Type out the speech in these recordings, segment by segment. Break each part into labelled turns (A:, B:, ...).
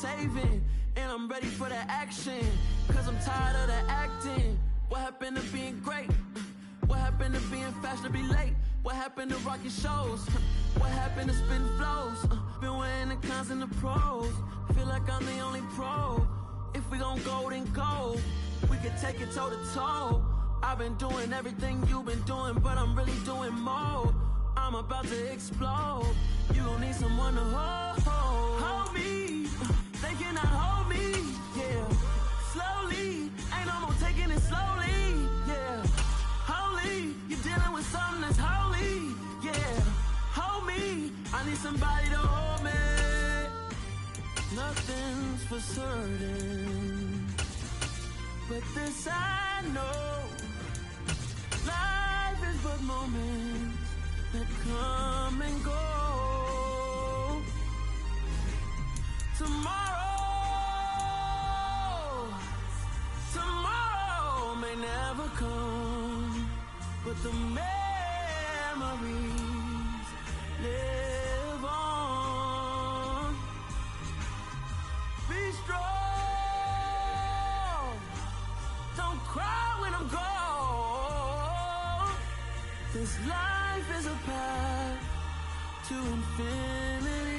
A: saving, and I'm ready for the action, cause I'm tired of the acting. What happened to being great? What happened to being fashionably late? What happened to rocking shows? What happened to spitting flows? Been wearing the cons and the pros. Feel like I'm the only pro. If we gon' go, then go. We can take it toe to toe. I've been doing everything you've been doing, but I'm really doing more. I'm about to explode. You gon' need someone to hold me. They cannot hold me, yeah. Slowly, ain't no more taking it slowly, yeah. Holy, you're dealing with something that's holy, yeah. Hold me, I need somebody to hold me. Nothing's for certain, but this I know. Life is but moments that come and go. Tomorrow may never come, but the memories live on. Be strong, don't cry when I'm gone. This life is a path to infinity.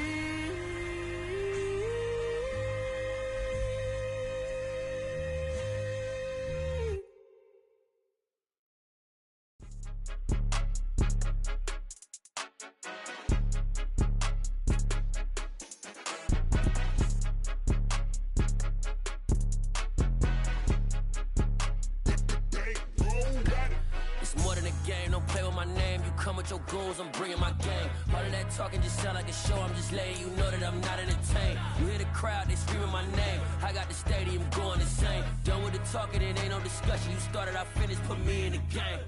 B: Your goons, I'm bringing my gang. All of that talking just sound like a show. I'm just letting you know that I'm not entertained. You hear the crowd, they screaming my name. I got the stadium going insane. Done with the talking, it ain't no discussion. You started, I finished, put me in the game.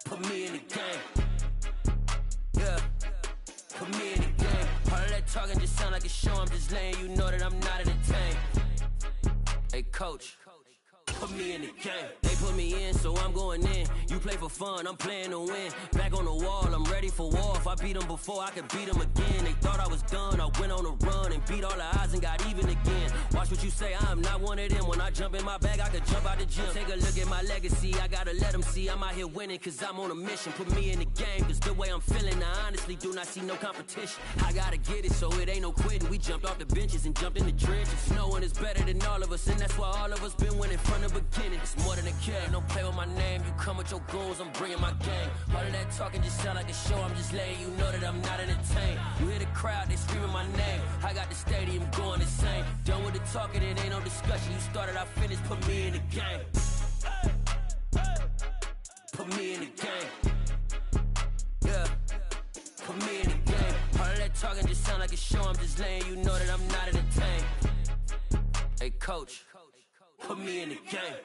B: Put me in the game. Yeah, put me in the game. All of that talking just sound like a show. I'm just letting you know that I'm not entertained. Hey coach, put me in the game. They put me in, so I'm going in. You play for fun, I'm playing to win. Back on the wall, I'm ready for war. If I beat them before, I could beat them again. They thought I was done, I went on a run and beat all the odds and got even again. Watch what you say, I'm not one of them. When I jump in my bag, I could jump out the gym. Take a look at my legacy, I gotta let them see I'm out here winning, cause I'm on a mission. Put me in the game, cause the way I'm feeling, I honestly do not see no competition. I gotta get it, so it ain't no quitting. We jumped off the benches and jumped in the trenches. No one is better than all of us, and that's why all of us been winning from the beginning. It's more than a game, don't play with my name. You come with your goons, I'm bringing my gang. All of that talking just sound like a show. I'm just letting you know that I'm not entertained. You hear the crowd, they screaming my name. I got the stadium going insane. Done with the talking, it ain't no discussion. You started, I finished, put me in the game. Put me in the game. Yeah, put me in the game. All of that talking just sound like a show. I'm just letting you know that I'm not entertained. Hey coach, put me in the game.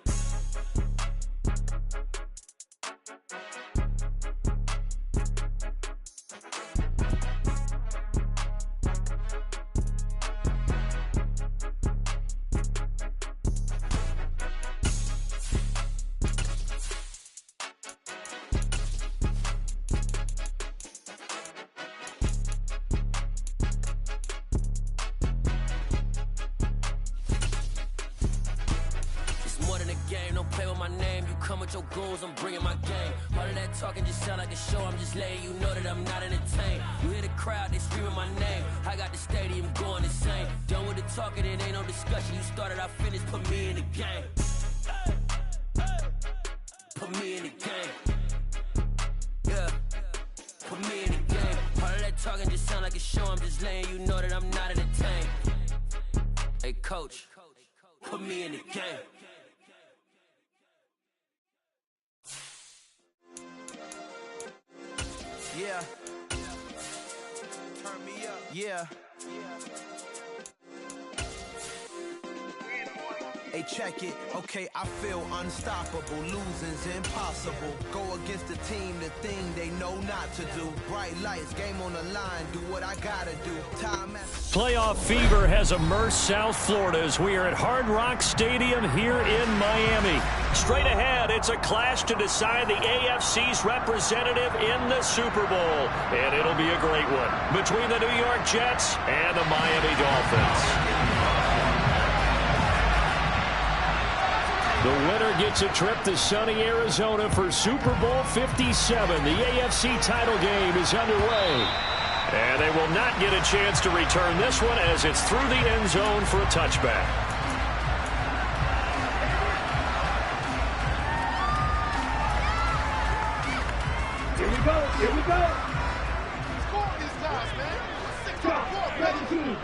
B: Your goons, I'm bringing my game. All of that talking just sound like a show. I'm just letting you know that I'm not entertained. You hear the crowd, they screaming my name. I got the stadium going insane. Done with the talking, it ain't no discussion. You started, I finished, put me in the game. Put me in the game. Yeah, put me in the game. All of that talking just sound like a show. I'm just letting you know that I'm not entertained. Hey coach, put me in the game.
C: Yeah. Turn me up. Yeah. Hey, check it. Okay, I feel unstoppable. Losing's impossible. Go against the team, the thing they know not to do. Bright lights, game on the line. Do what I gotta do. Time after
D: Playoff fever has immersed South Florida as we are at Hard Rock Stadium here in Miami. Straight ahead, it's a clash to decide the AFC's representative in the Super Bowl. And it'll be a great one between the New York Jets and the Miami Dolphins. The winner gets a trip to sunny Arizona for Super Bowl 57. The AFC title game is underway. And they will not get a chance to return this one as it's through the end zone for a touchback.
E: Here we go. Here we go. Score these guys, man. 6-4, 17.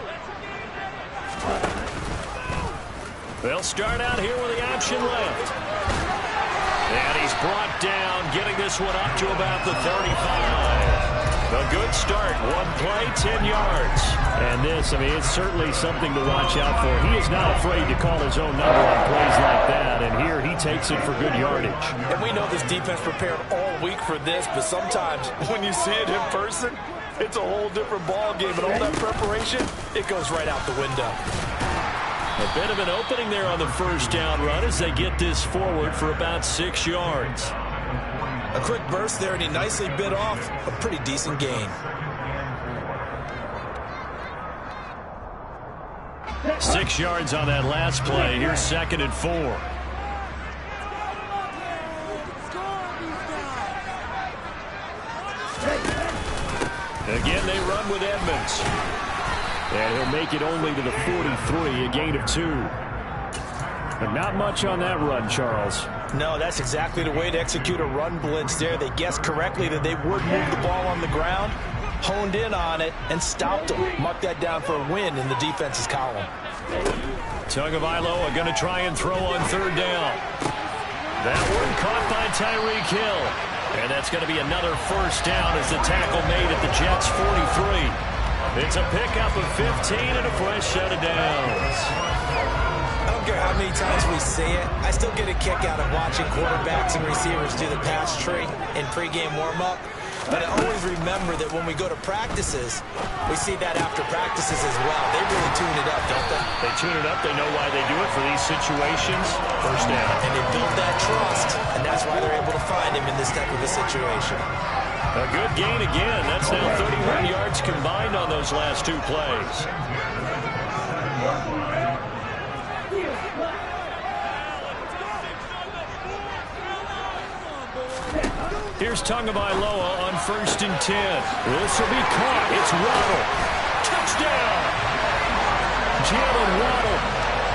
D: They'll start out here with the option left. And he's brought down, getting this one up to about the 35. A good start. One play, 10 yards. And this, I mean, it's certainly something to watch out for. He is not afraid to call his own number on plays like that. And here he takes it for good yardage.
F: And we know this defense prepared all week for this, but sometimes when you see it in person, it's a whole different ball game. And all that preparation, it goes right out the window.
D: A bit of an opening there on the first down run as they get this forward for about 6 yards.
F: A quick burst there, and he nicely bit off a pretty decent gain.
D: 6 yards on that last play. Here's 2nd and 4. Again, they run with Edmonds. And he'll make it only to the 43, a gain of 2. But not much on that run, Charles.
F: No, that's exactly the way to execute a run blitz there. They guessed correctly that they would move the ball on the ground, honed in on it, and stopped them. Mark that down for a win in the defense's column.
D: Tagovailoa going to try and throw on 3rd down. That one caught by Tyreek Hill. And that's going to be another 1st down as the tackle made at the Jets' 43. It's a pickup of 15 and a fresh set of downs.
F: I don't care how many times we say it, I still get a kick out of watching quarterbacks and receivers do the pass tree in pregame warm-up. But I always remember that when we go to practices, we see that after practices as well. They really tune it up, don't they?
D: They tune it up. They know why they do it for these situations. 1st down.
F: And they build that trust, and that's why they're able to find him in this type of a situation.
D: A good gain again. That's now 31 yards combined on those last 2 plays. Here's Tagovailoa on 1st and 10. This will be caught. It's Waddle. Touchdown. Jalen Waddle,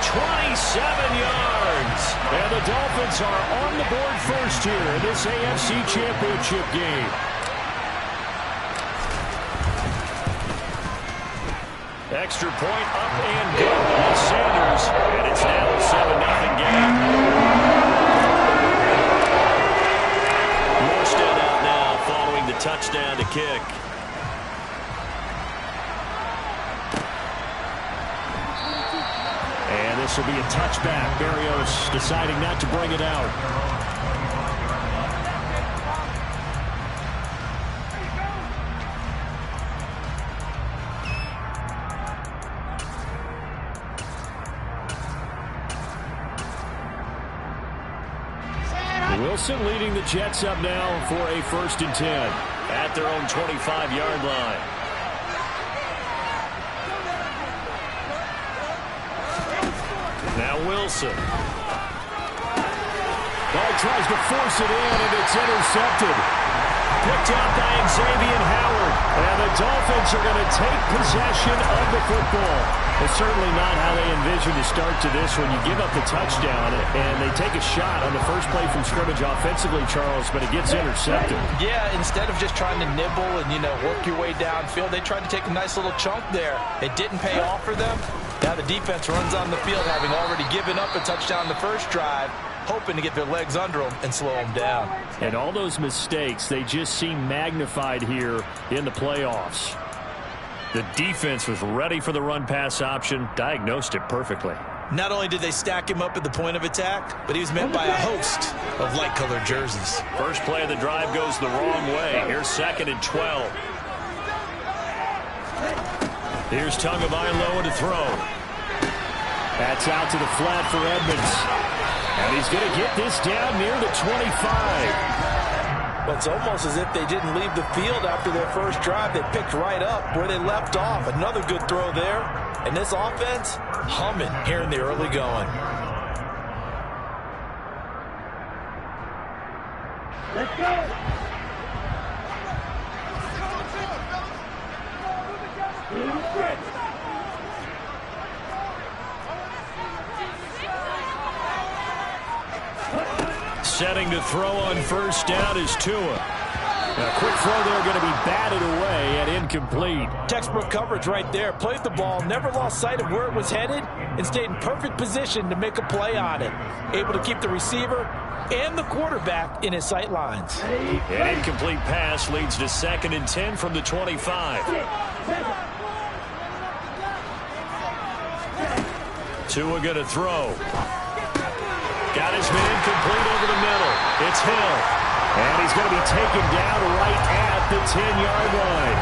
D: 27 yards. And the Dolphins are on the board first here in this AFC Championship game. Extra point up and good by Sanders. And it's now a 7-0 game. Morstead out now following the touchdown to kick. And this will be a touchback. Berrios deciding not to bring it out. Wilson leading the Jets up now for a 1st and 10 at their own 25-yard line. Now Wilson. Ball tries to force it in, and it's intercepted. Picked out by Xavier Howard. And the Dolphins are going to take possession of the football. It's certainly not how they envisioned to start to this when you give up the touchdown and they take a shot on the first play from scrimmage offensively, Charles, but it gets intercepted.
F: Yeah, instead of just trying to nibble and, work your way downfield, they tried to take a nice little chunk there. It didn't pay off for them. Now the defense runs on the field, having already given up a touchdown the first drive, hoping to get their legs under them and slow them down.
D: And all those mistakes, they just seem magnified here in the playoffs. The defense was ready for the run-pass option, diagnosed it perfectly.
F: Not only did they stack him up at the point of attack, but he was met by a host of light-colored jerseys.
D: First play of the drive goes the wrong way. Here's 2nd and 12. Here's Tagovailoa to throw. That's out to the flat for Edmonds. And he's going to get this down near the 25.
F: Well, it's almost as if they didn't leave the field after their first drive. They picked right up where they left off. Another good throw there. And this offense, humming here in the early going.
E: Let's go.
D: Setting to throw on first down is Tua. A quick throw there going to be batted away and incomplete.
F: Textbook coverage right there. Played the ball, never lost sight of where it was headed, and stayed in perfect position to make a play on it. Able to keep the receiver and the quarterback in his sight lines.
D: An incomplete pass leads to 2nd and 10 from the 25. Tua going to throw. Got his man complete over the middle. It's Hill. And he's going to be taken down right at the 10-yard line.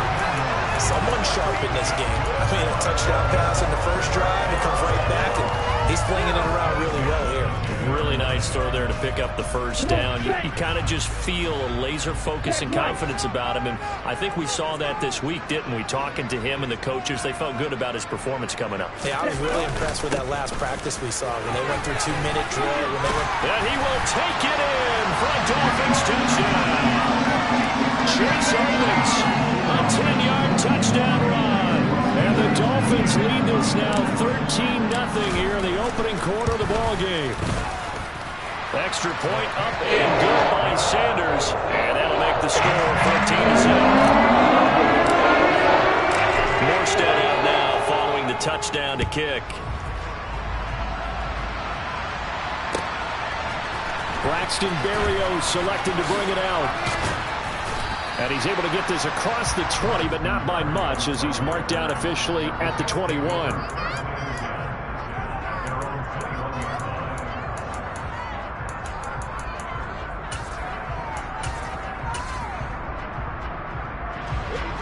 F: Someone sharp in this game. I mean, a touchdown pass in the first drive. It comes right back, and he's flinging it around really well here.
D: Really nice throw there to pick up the first down. You kind of just feel a laser focus and confidence about him, and I think we saw that this week, didn't we? Talking to him and the coaches, they felt good about his performance coming up.
F: Yeah, I was really impressed with that last practice we saw when they went through 2-minute drill.
D: And he will take it in for a Dolphins touchdown. Chase Edmonds, a 10-yard touchdown run. And the Dolphins lead this now 13-0 here in the opening quarter of the ball game. Extra point up and good by Sanders. And that'll make the score 14-7. Morstead out now following the touchdown to kick. Braxton Berrios selected to bring it out. And he's able to get this across the 20, but not by much, as he's marked down officially at the 21.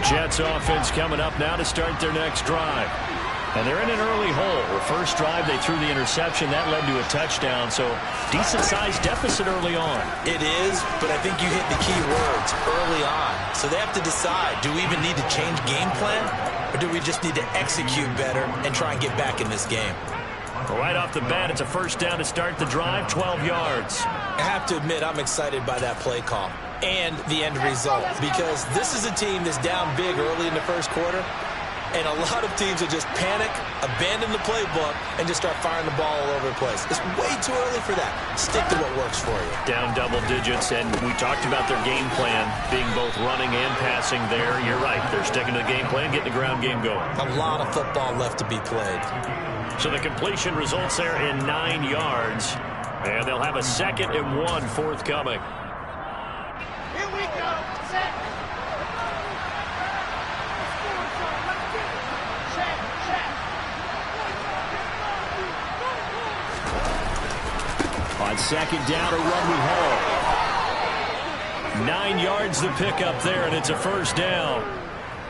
D: Jets offense coming up now to start their next drive. And they're in an early hole. The first drive, they threw the interception. That led to a touchdown, so decent-sized deficit early on.
F: It is, but I think you hit the key words, early on. So they have to decide, do we even need to change game plan, or do we just need to execute better and try and get back in this game?
D: Right off the bat, it's a first down to start the drive, 12 yards.
F: I have to admit, I'm excited by that play call and the end result, because this is a team that's down big early in the first quarter. And a lot of teams will just panic, abandon the playbook, and just start firing the ball all over the place. It's way too early for that. Stick to what works for you.
D: Down double digits, and we talked about their game plan being both running and passing there. You're right. They're sticking to the game plan, getting the ground game going.
F: A lot of football left to be played.
D: So the completion results there in 9 yards. And they'll have a 2nd and 1 forthcoming.
E: Here we go. Set.
D: On 2nd down, a run we haul. 9 yards to pick up there, and it's a first down.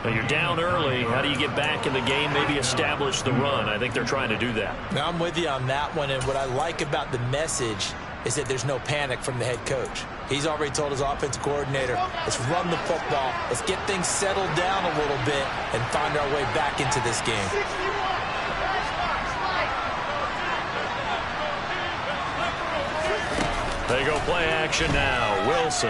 D: Now you're down early. How do you get back in the game, maybe establish the run? I think they're trying to do that.
F: Now, I'm with you on that one, and what I like about the message is that there's no panic from the head coach. He's already told his offensive coordinator, let's run the football, let's get things settled down a little bit, and find our way back into this game.
D: They go play action now. Wilson.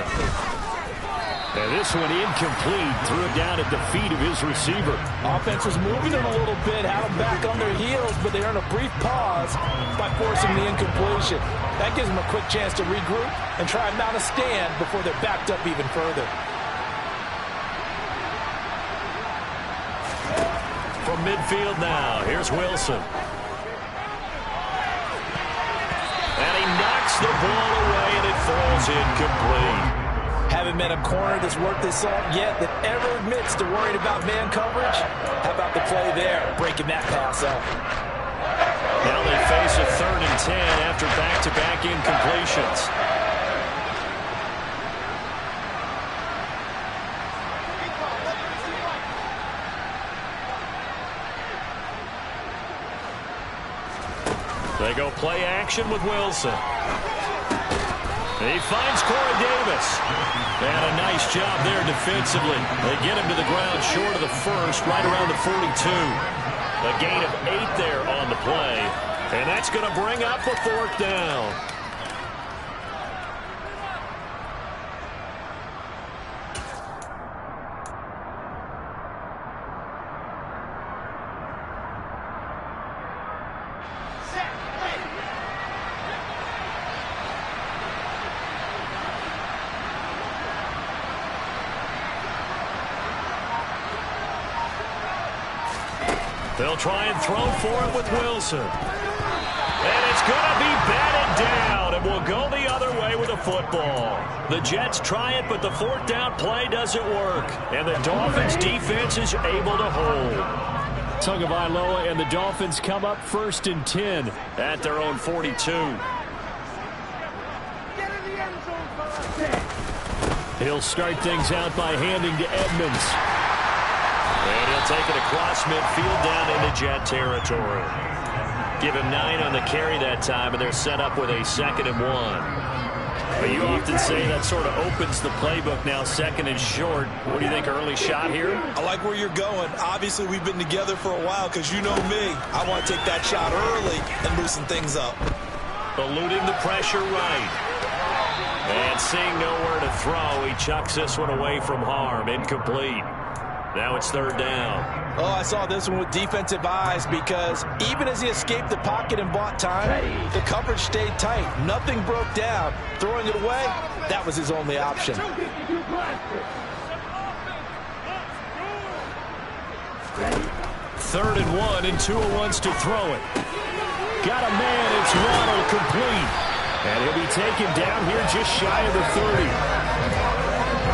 D: And this one incomplete. Threw it down at the feet of his receiver.
F: Offense was moving it a little bit, had them back on their heels, but they earned a brief pause by forcing the incompletion. That gives them a quick chance to regroup and try and mount a stand before they're backed up even further.
D: From midfield now, here's Wilson. And he knocks the ball away, and it falls incomplete.
F: Haven't met a corner that's worked this out yet that ever admits to worrying about man coverage. How about the play there, breaking that pass up?
D: Now they face a 3rd and 10 after back-to-back incompletions. They go play action with Wilson. He finds Corey Davis. And a nice job there defensively. They get him to the ground short of the first, right around the 42. A gain of 8 there on the play. And that's going to bring up a 4th down. They'll try and throw for it with Wilson. And it's going to be batted down, and will go the other way with a football. The Jets try it, but the 4th down play doesn't work. And the Dolphins' defense is able to hold. Tagovailoa and the Dolphins come up 1st and 10 at their own 42. He'll start things out by handing to Edmonds. And he'll take it across midfield down into Jet territory. Give him 9 on the carry that time, and they're set up with a 2nd and 1. But you often say that sort of opens the playbook now, 2nd and short. What do you think, early shot here?
F: I like where you're going. Obviously, we've been together for a while because you know me. I want to take that shot early and loosen things up.
D: Eluding the pressure right. And seeing nowhere to throw, he chucks this one away from harm. Incomplete. Now it's 3rd down.
F: Oh, I saw this one with defensive eyes because even as he escaped the pocket and bought time, the coverage stayed tight. Nothing broke down. Throwing it away, that was his only option.
D: 3rd and 1, and Tua wants to throw it. Got a man, it's Waddle, complete. And he'll be taken down here just shy of the 30.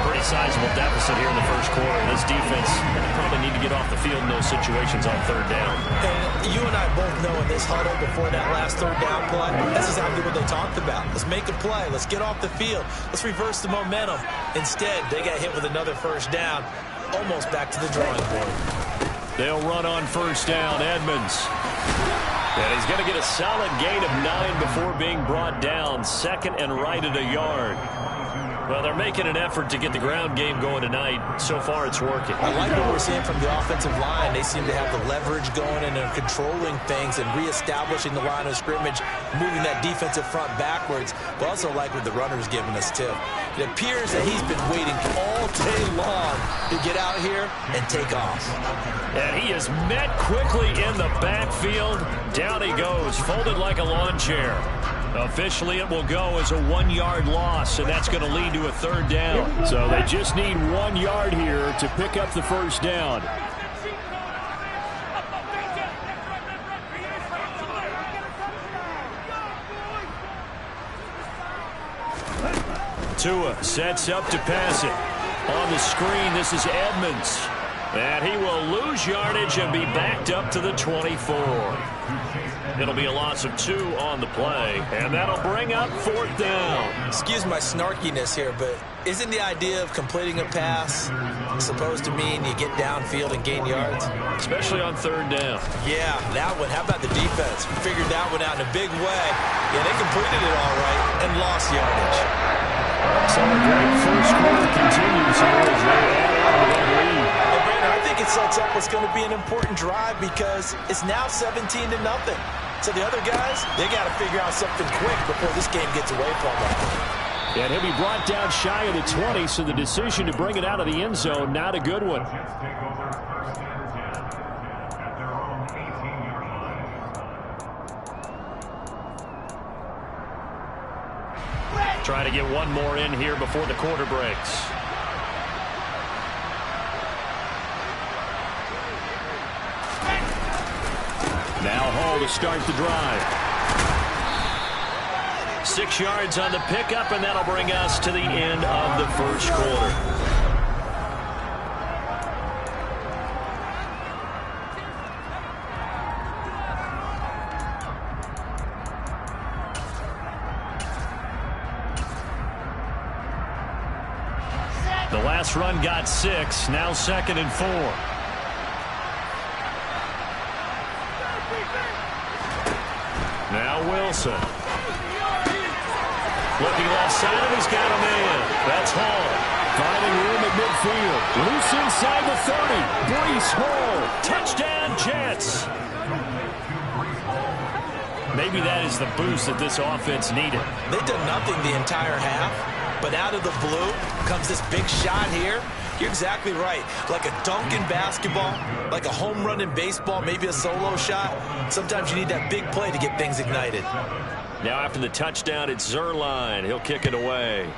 D: Pretty sizable deficit here in the first quarter. This defense probably need to get off the field in those situations on 3rd down.
F: And you and I both know in this huddle before that last 3rd down play, that's exactly what they talked about. Let's make a play. Let's get off the field. Let's reverse the momentum. Instead, they got hit with another 1st down, almost back to the drawing board.
D: They'll run on 1st down. Edmonds. And he's going to get a solid gain of 9 before being brought down. 2nd and right at a yard. Well, they're making an effort to get the ground game going tonight. So far, it's working.
F: I like what we're seeing from the offensive line. They seem to have the leverage going, and they're controlling things and reestablishing the line of scrimmage, moving that defensive front backwards. But also like what the runner's giving us, too. It appears that he's been waiting all day long to get out here and take off.
D: And he is met quickly in the backfield. Down he goes, folded like a lawn chair. Officially, it will go as a 1-yard loss, and that's going to lead to a 3rd down. So they just need 1 yard here to pick up the 1st down. Tua sets up to pass it. On the screen, this is Edmonds. And he will lose yardage and be backed up to the 24. It'll be a loss of 2 on the play, and that'll bring up 4th down.
F: Excuse my snarkiness here, but isn't the idea of completing a pass supposed to mean you get downfield and gain yards?
D: Especially on 3rd down.
F: Yeah, that one. How about the defense? Figured that one out in a big way. Yeah, they completed it all right and lost yardage.
D: So a great first quarter continues here as they add on to that lead.
F: Hey, Brandon, I think it sets up what's going to be an important drive because it's now 17-0. So the other guys, they got to figure out something quick before this game gets away from them.
D: And he'll be brought down shy of the 20, so the decision to bring it out of the end zone, not a good one. Try to get one more in here before the quarter breaks. Now Hall to start the drive. 6 yards on the pickup, and that'll bring us to the end of the first quarter. The last run got 6. Now 2nd and 4. Now Wilson. Looking left side, he's got a man. That's Hall. Finding room at midfield. Loose inside the 30. Breece Hall. Touchdown, Jets. Maybe that is the boost that this offense needed.
F: They did nothing the entire half, but out of the blue comes this big shot here. You're exactly right. Like a dunk in basketball, like a home run in baseball, maybe a solo shot. Sometimes you need that big play to get things ignited.
D: Now after the touchdown, it's Zuerlein. He'll kick it away.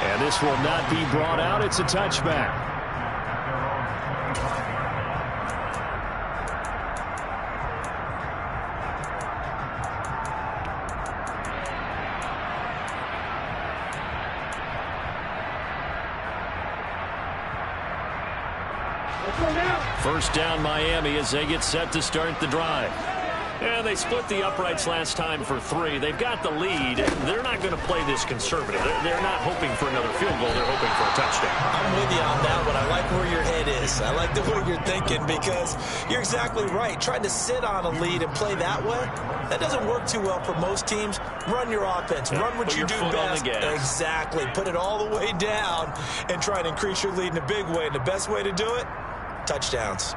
D: And this will not be brought out. It's a touchback. First down Miami as they get set to start the drive. And they split the uprights last time for 3. They've got the lead. They're not going to play this conservative. They're not hoping for another field goal. They're hoping for a touchdown.
F: I'm with you on that one. I like where your head is. I like the way you're thinking because you're exactly right. Trying to sit on a lead and play that way, that doesn't work too well for most teams. Run your offense. Run what you do best. Exactly. Put it all the way down and try and increase your lead in a big way. And the best way to do it, touchdowns.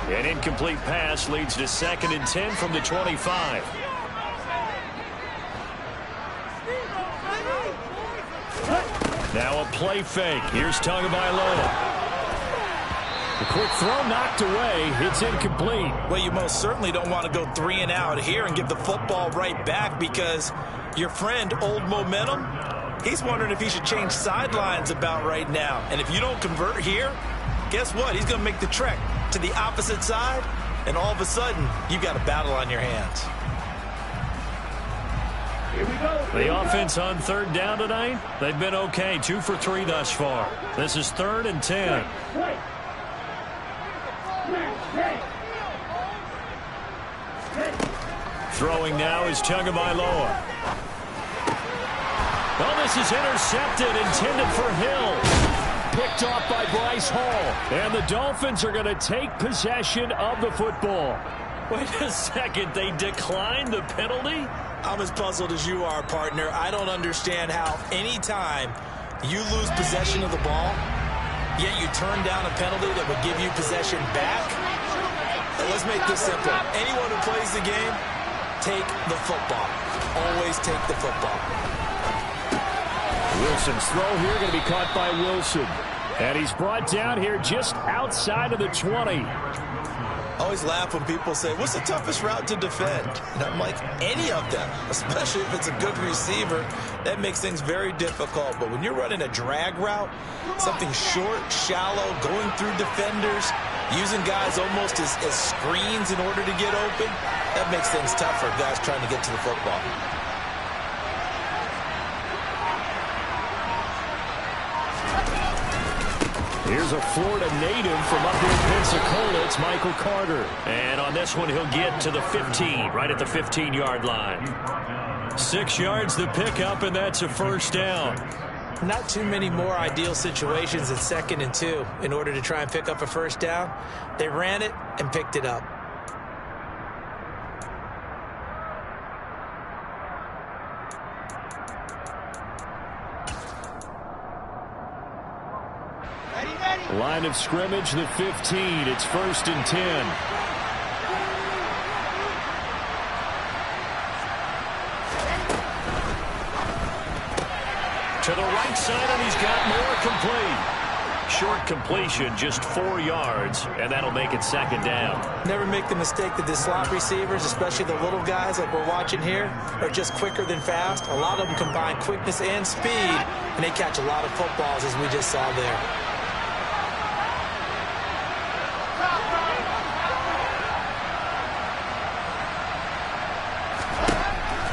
D: An incomplete pass leads to 2nd and 10 from the 25. Now a play fake. Here's Tagovailoa. The quick throw knocked away. It's incomplete.
F: Well, you most certainly don't want to go 3 and out here and give the football right back because your friend, Old Momentum, he's wondering if he should change sidelines about right now. And if you don't convert here, guess what? He's going to make the trek to the opposite side, and all of a sudden, you've got a battle on your hands.
E: Here we go.
D: The offense on 3rd down tonight, they've been okay. 2 for 3 thus far. This is 3rd and 10. Throwing now is Tagovailoa. Oh, this is intercepted, intended for Hill. Picked off by Bryce Hall. And the Dolphins are going to take possession of the football. Wait a second, they declined the penalty?
F: I'm as puzzled as you are, partner. I don't understand how any time you lose possession of the ball, yet you turn down a penalty that would give you possession back. And let's make this simple. Anyone who plays the game, take the football. Always take the football.
D: Wilson's throw here going to be caught by Wilson. And he's brought down here just outside of the 20.
F: I always laugh when people say, what's the toughest route to defend? And I'm like, any of them, especially if it's a good receiver. That makes things very difficult. But when you're running a drag route, something short, shallow, going through defenders, using guys almost as screens in order to get open, that makes things tough for guys trying to get to the football.
D: Here's a Florida native from up here in Pensacola. It's Michael Carter. And on this one, he'll get to the 15, right at the 15-yard line. 6 yards the pickup, and that's a first down.
F: Not too many more ideal situations in 2nd and 2 in order to try and pick up a first down. They ran it and picked it up.
D: Line of scrimmage, the 15. It's 1st and 10. To the right side, and he's got more complete. Short completion, just 4 yards, and that'll make it 2nd down.
F: Never make the mistake that the slot receivers, especially the little guys like we're watching here, are just quicker than fast. A lot of them combine quickness and speed, and they catch a lot of footballs, as we just saw there.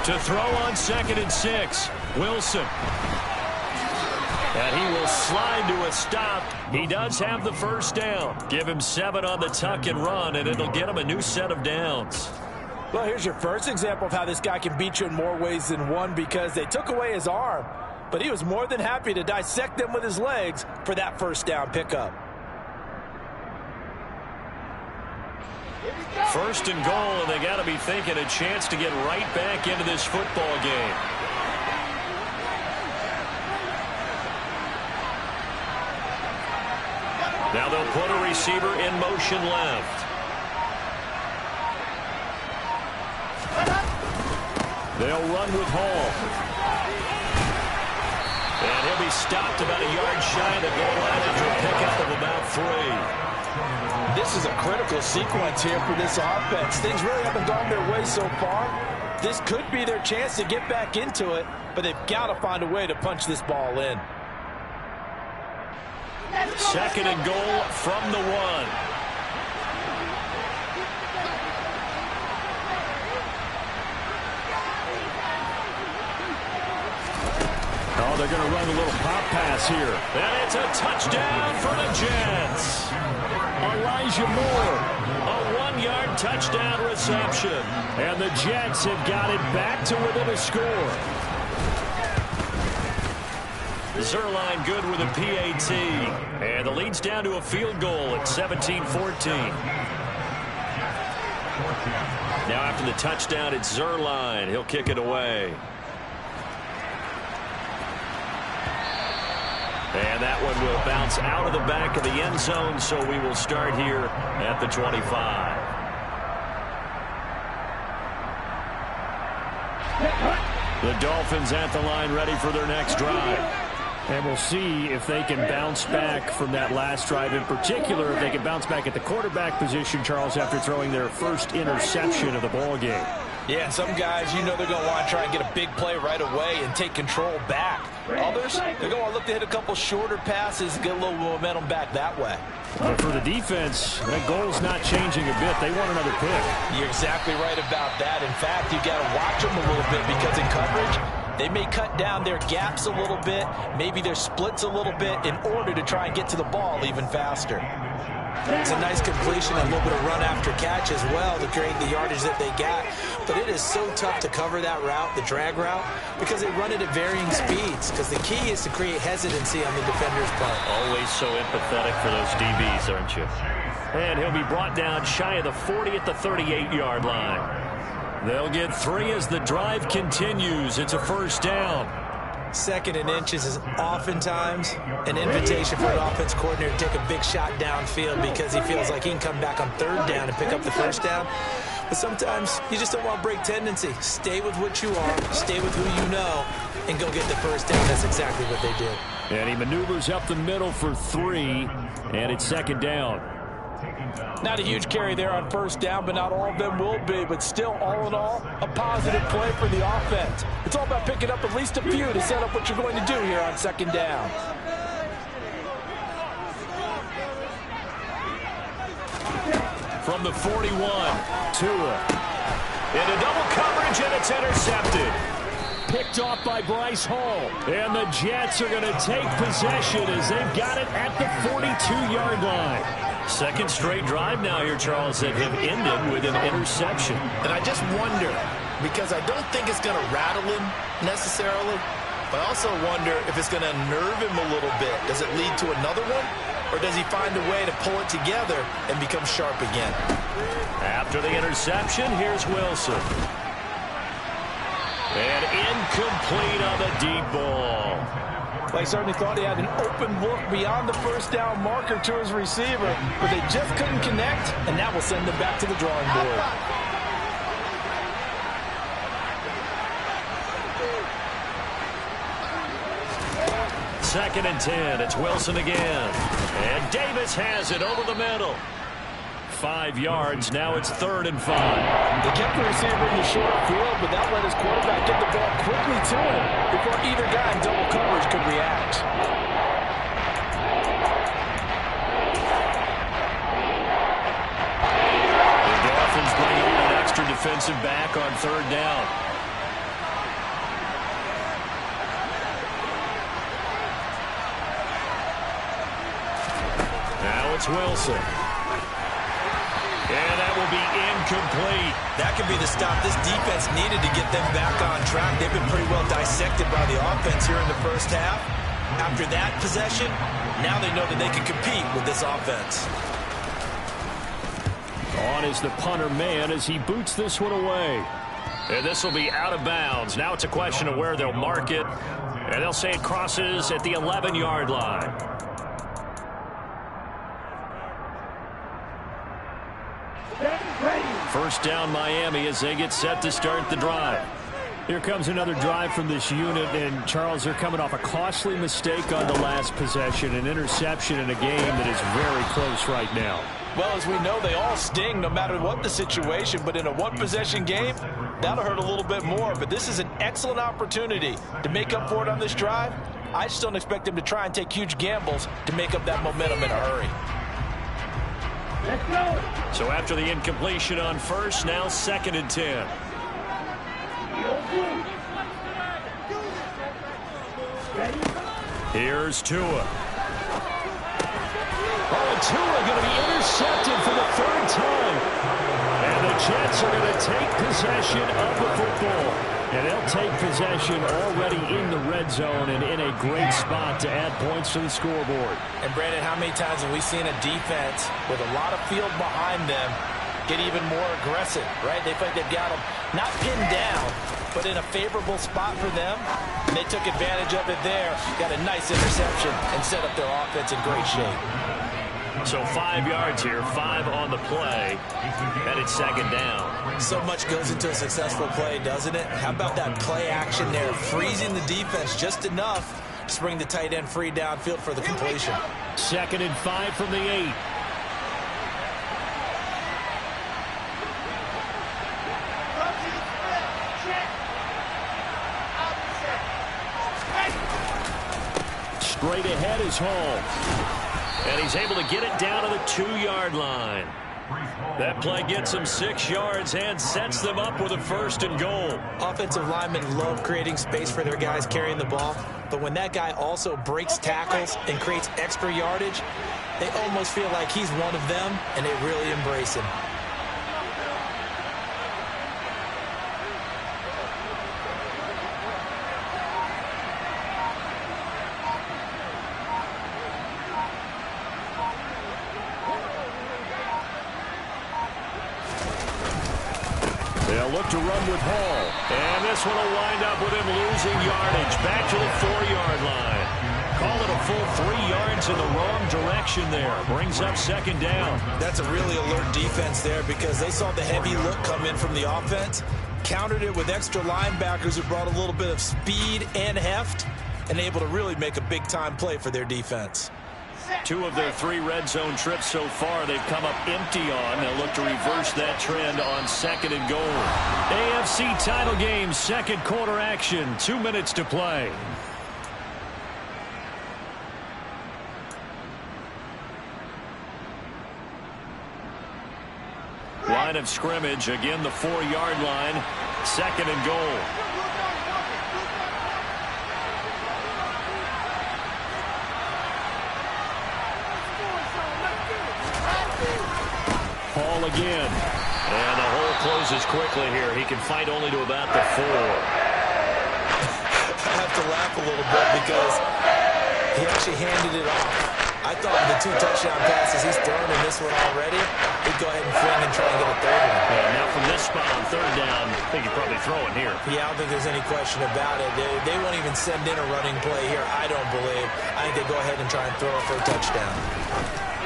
D: To throw on 2nd and 6, Wilson. And he will slide to a stop. He does have the first down. Give him 7 on the tuck and run, and it'll get him a new set of downs.
F: Well, here's your first example of how this guy can beat you in more ways than one, because they took away his arm, but he was more than happy to dissect them with his legs for that first down pickup.
D: First and goal, and they got to be thinking a chance to get right back into this football game. Now they'll put a receiver in motion left. They'll run with Hall. And he'll be stopped about a yard shy of the goal line after a pickup of about 3.
F: This is a critical sequence here for this offense. Things really haven't gone their way so far. This could be their chance to get back into it, but they've got to find a way to punch this ball in.
D: Second and goal from the 1. Oh, they're going to run a little pop pass here. And it's a touchdown for the Jets. Elijah Moore, a 1-yard touchdown reception. And the Jets have got it back to within a score. Zerline good with a PAT. And the lead's down to a field goal at 17-14. Now after the touchdown, it's Zerline. He'll kick it away. And that one will bounce out of the back of the end zone, so we will start here at the 25. The Dolphins at the line ready for their next drive. And we'll see if they can bounce back from that last drive. In particular, if they can bounce back at the quarterback position, Charles, after throwing their first interception of the ball game.
F: Yeah, some guys, you know they're going to want to try and get a big play right away and take control back. Others, they're going to look to hit a couple shorter passes, get a little momentum back that way.
D: But for the defense, that goal's not changing a bit. They want another pick.
F: You're exactly right about that. In fact, you've got to watch them a little bit, because in coverage, they may cut down their gaps a little bit, maybe their splits a little bit, in order to try and get to the ball even faster. It's a nice completion, a little bit of run after catch as well to create the yardage that they got. But it is so tough to cover that route, the drag route, because they run it at varying speeds. Because the key is to create hesitancy on the defender's part.
D: Always so empathetic for those DBs, aren't you? And he'll be brought down shy of the 40 at the 38-yard line. They'll get 3 as the drive continues. It's a first down.
F: Second and inches is oftentimes an invitation for an offense coordinator to take a big shot downfield, because he feels like he can come back on third down and pick up the first down. But sometimes you just don't want to break tendency. Stay with what you are, stay with who you know, and go get the first down. That's exactly what they did.
D: And he maneuvers up the middle for 3, and it's second down.
F: Not a huge carry there on first down, but not all of them will be. But still, all in all, a positive play for the offense. It's all about picking up at least a few to set up what you're going to do here on second down.
D: From the 41, Tua. Into double coverage, and it's intercepted. Picked off by Bryce Hall. And the Jets are going to take possession as they've got it at the 42-yard line. Second straight drive now here, Charles, that have ended with an interception.
G: And I just wonder, because I don't think it's going to rattle him necessarily, but I also wonder if it's going to unnerve him a little bit. Does it lead to another one? Or does he find a way to pull it together and become sharp again?
D: After the interception, here's Wilson. And incomplete on the deep ball.
F: They certainly thought he had an open look beyond the first down marker to his receiver, but they just couldn't connect, and that will send them back to the drawing board.
D: Second and 10. It's Wilson again. And Davis has it over the middle. 5 yards. Now it's 3rd and 5.
F: They kept the receiver in the short field, but that let his quarterback get the ball quickly to him before either guy in double coverage could react.
D: The Dolphins bringing in an extra defensive back on 3rd down. it's Wilson. And that will be incomplete.
F: That could be the stop this defense needed to get them back on track. They've been pretty well dissected by the offense here in the first half. After that possession, now they know that they can compete with this offense.
D: On is the punter man as he boots this one away. And this will be out of bounds. Now it's a question of where they'll mark it. And they'll say it crosses at the 11-yard line. First down Miami as they get set to start the drive. Here comes another drive from this unit, and Charles, they're coming off a costly mistake on the last possession, an interception in a game that is very close right now.
F: Well, as we know, they all sting no matter what the situation, but in a one-possession game, that'll hurt a little bit more. But this is an excellent opportunity to make up for it on this drive. I just don't expect them to try and take huge gambles to make up that momentum in a hurry.
E: Let's go.
D: So after the incompletion on first, now 2nd and 10. Here's Tua. Oh, Tua going to be intercepted for the 3rd time. And the Jets are going to take possession of the football. And they'll take possession already in the red zone and in a great spot to add points to the scoreboard.
F: And, Brandon, how many times have we seen a defense with a lot of field behind them get even more aggressive, right? They feel like they've got them not pinned down, but in a favorable spot for them. And they took advantage of it there, got a nice interception, and set up their offense in great shape.
D: So 5 yards here, 5 on the play, and it's 2nd down.
F: So much goes into a successful play, doesn't it? How about that play action there, freezing the defense just enough to bring the tight end free downfield for the completion.
D: 2nd and 5 from the 8. Straight ahead is Hall. And he's able to get it down to the 2-yard line. That play gets him 6 yards and sets them up with a 1st and goal.
F: Offensive linemen love creating space for their guys carrying the ball, but when that guy also breaks tackles and creates extra yardage, they almost feel like he's one of them, and they really embrace him.
D: They'll look to run with Hall. And this one will wind up with him losing yardage back to the 4-yard line. Call it a full 3 yards in the wrong direction there. Brings up 2nd down.
F: That's a really alert defense there because they saw the heavy look come in from the offense, countered it with extra linebackers who brought a little bit of speed and heft, and able to really make a big-time play for their defense.
D: 2 of their 3 red zone trips so far they've come up empty on. They'll look to reverse that trend on 2nd and goal. AFC title game, 2nd quarter action. 2 minutes to play. Line of scrimmage, again the 4-yard line. 2nd and goal. Hall again. And the hole closes quickly here. He can fight only to about the 4.
F: I have to laugh a little bit because he actually handed it off. I thought with the 2 touchdown passes he's thrown in this one already, he'd go ahead and fling and try and get a 3rd one.
D: Yeah, now from this spot on 3rd down, I think he'd probably throw it here.
F: Yeah, I don't think there's any question about it. They won't even send in a running play here, I don't believe. I think they go ahead and try and throw it for a touchdown.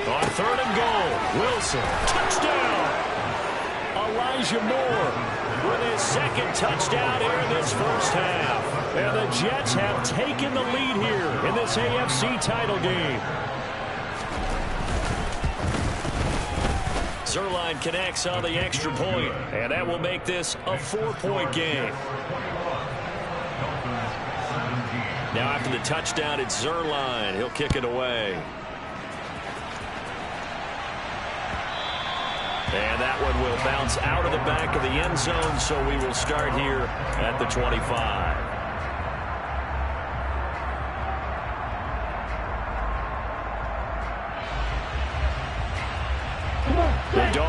D: On 3rd and goal, Wilson, touchdown! Elijah Moore with his 2nd touchdown here in this first half. And the Jets have taken the lead here in this AFC title game. Zuerlein connects on the extra point, and that will make this a 4-point game. Now after the touchdown, it's Zuerlein. He'll kick it away. And that one will bounce out of the back of the end zone, so we will start here at the 25.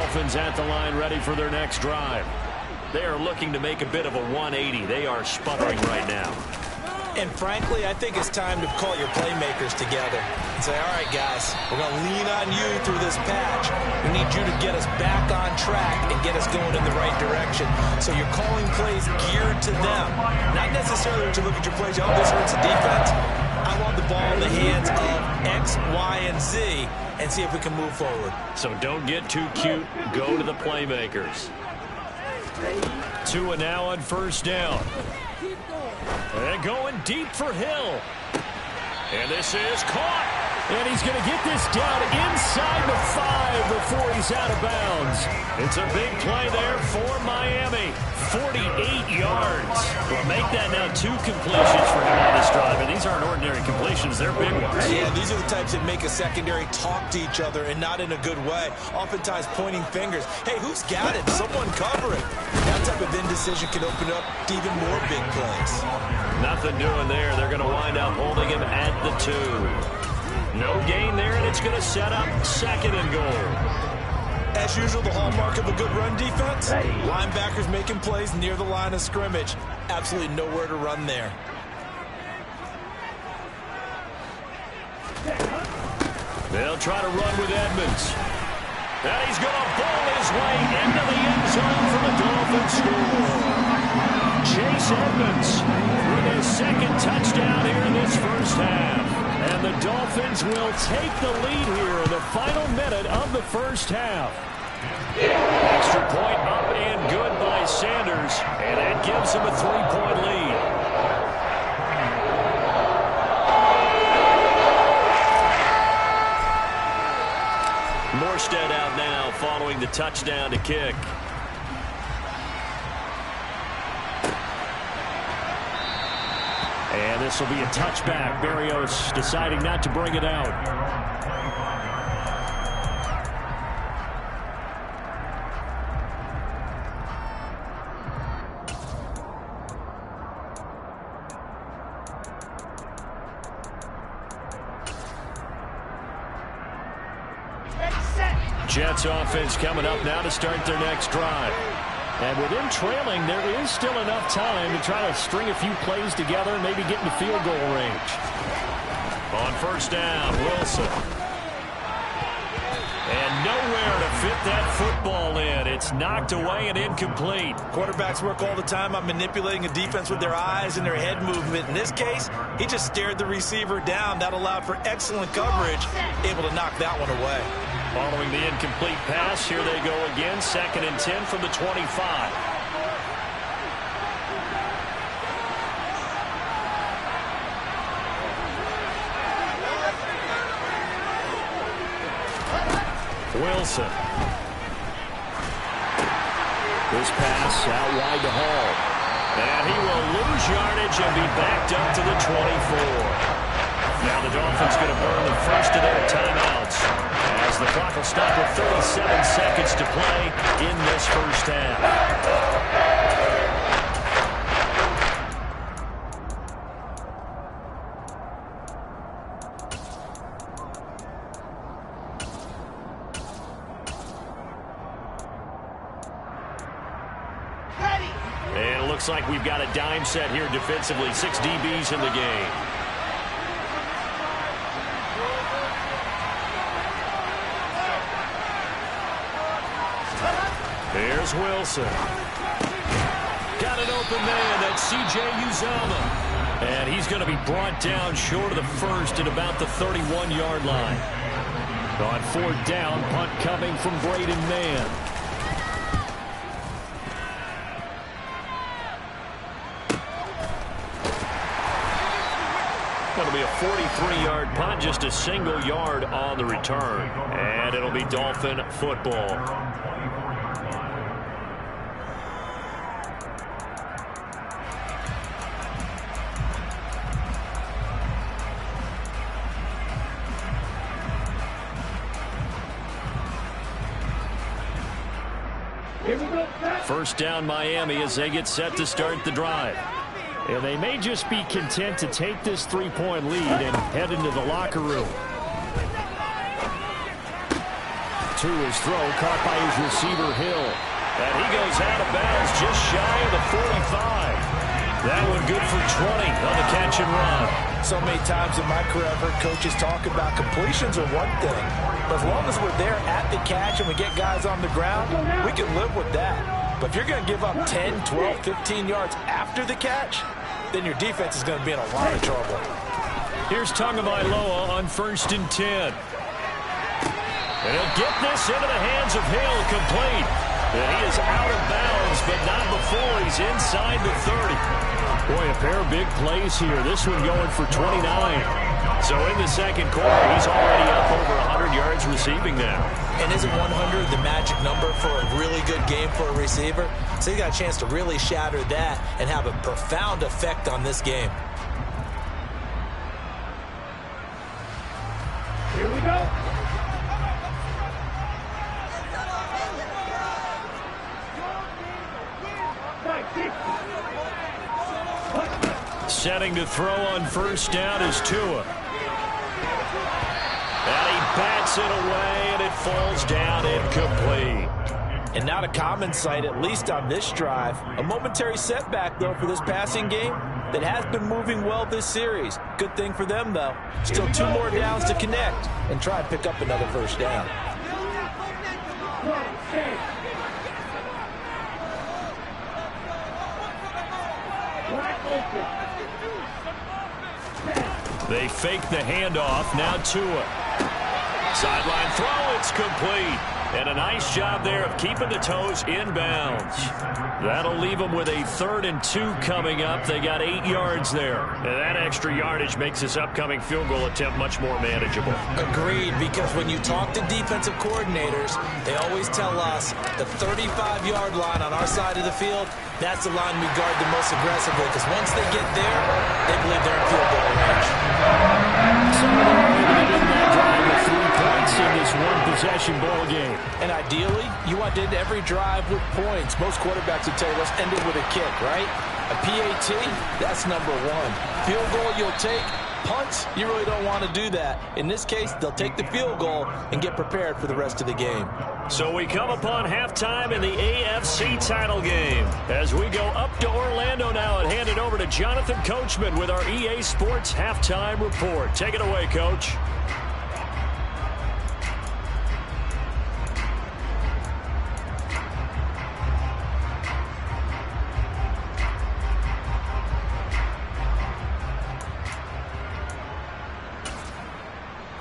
D: Dolphins at the line, ready for their next drive. They are looking to make a bit of a 180. They are sputtering right now.
F: And frankly, I think it's time to call your playmakers together and say, all right, guys, we're going to lean on you through this patch. We need you to get us back on track and get us going in the right direction. So you're calling plays geared to them, not necessarily to look at your plays, oh, this hurts the defense. I want the ball in the hands of X, Y, and Z and see if we can move forward.
D: So don't get too cute. Go to the playmakers. Tua now on first down. And going deep for Hill. And this is caught. And he's going to get this down inside the 5 before he's out of bounds. It's a big play there for Miami. 48 yards. Well, make that now 2 completions for him on this drive. And these aren't ordinary completions. They're big ones.
F: Yeah, these are the types that make a secondary talk to each other and not in a good way. Oftentimes pointing fingers. Hey, who's got it? Someone cover it. That type of indecision can open up to even more big plays.
D: Nothing doing there. They're going to wind up holding him at the 2. No gain there, and it's going to set up 2nd and goal.
F: As usual, the hallmark of a good run defense, linebackers making plays near the line of scrimmage. Absolutely nowhere to run there.
D: They'll try to run with Edmonds. And he's going to ball his way into the end zone for the Dolphins score. Chase Edmonds with his 2nd touchdown here in this first half. And the Dolphins will take the lead here in the final minute of the first half. Extra point up and good by Sanders. And that gives him a 3-point lead. Morstead out now following the touchdown to kick. And this will be a touchback. Berrios deciding not to bring it out. Jets offense coming up now to start their next drive. And with them trailing, there is still enough time to try to string a few plays together and maybe get into field goal range. On first down, Wilson. And nowhere to fit that football in. It's knocked away and incomplete.
F: Quarterbacks work all the time on manipulating a defense with their eyes and their head movement. In this case, he just stared the receiver down. That allowed for excellent coverage, able to knock that one away.
D: Following the incomplete pass, here they go again. 2nd and 10 from the 25. Wilson. This pass out wide to Hall. And he will lose yardage and be backed up to the 24. Now the Dolphins going to burn the first of their timeouts as the clock will stop with 37 seconds to play in this first half. And it looks like we've got a dime set here defensively. 6 DBs in the game. Here's Wilson. Got an open man. That's C.J. Uzomah. And he's going to be brought down short of the first at about the 31-yard line. On 4th down, punt coming from Braden Mann. Going to be a 43-yard punt, just a single yard on the return. And it'll be Dolphin football. First down Miami as they get set to start the drive. And they may just be content to take this 3-point lead and head into the locker room. to his throw, caught by his receiver, Hill. And he goes out of bounds just shy of the 45. That one good for 20 on the catch and run.
F: So many times in my career, I've heard coaches talk about completions are one thing. But as long as we're there at the catch and we get guys on the ground, we can live with that. But if you're going to give up 10, 12, 15 yards after the catch, then your defense is going to be in a lot of trouble.
D: Here's Tagovailoa on 1st and 10. And he'll get this into the hands of Hill, complete. And he is out of bounds, but not before he's inside the 30. Boy, a pair of big plays here. This one going for 29. So in the second quarter, he's already up over 100 yards receiving now.
F: And isn't 100 the magic number for a really good game for a receiver? So he got a chance to really shatter that and have a profound effect on this game.
E: Here we go.
D: Setting to throw on 1st down is Tua. And he bats it away, and it falls down incomplete.
F: And not a common sight, at least on this drive. A momentary setback, though, for this passing game that has been moving well this series. Good thing for them, though. Still 2 more downs to connect and try and pick up another 1st down.
D: They fake the handoff. Now Tua. Sideline throw. It's complete. And a nice job there of keeping the toes in bounds. That'll leave them with a 3rd and 2 coming up. They got 8 yards there. And that extra yardage makes this upcoming field goal attempt much more manageable.
F: Agreed, because when you talk to defensive coordinators, they always tell us the 35-yard line on our side of the field, that's the line we guard the most aggressively, because once they get there, they believe they're in field goal range.
D: So they're able to win that drive with 3 points in this one-possession ball game.
F: And ideally, you want to end every drive with points. Most quarterbacks would tell you, let's end it with a kick, right? A PAT, that's number 1. Field goal you'll take. Punts, you really don't want to do that. In this case, they'll take the field goal and get prepared for the rest of the game.
D: So we come upon halftime in the AFC title game. As we go up to Orlando now and hand it over to Jonathan Coachman with our EA Sports halftime report. Take it away, Coach.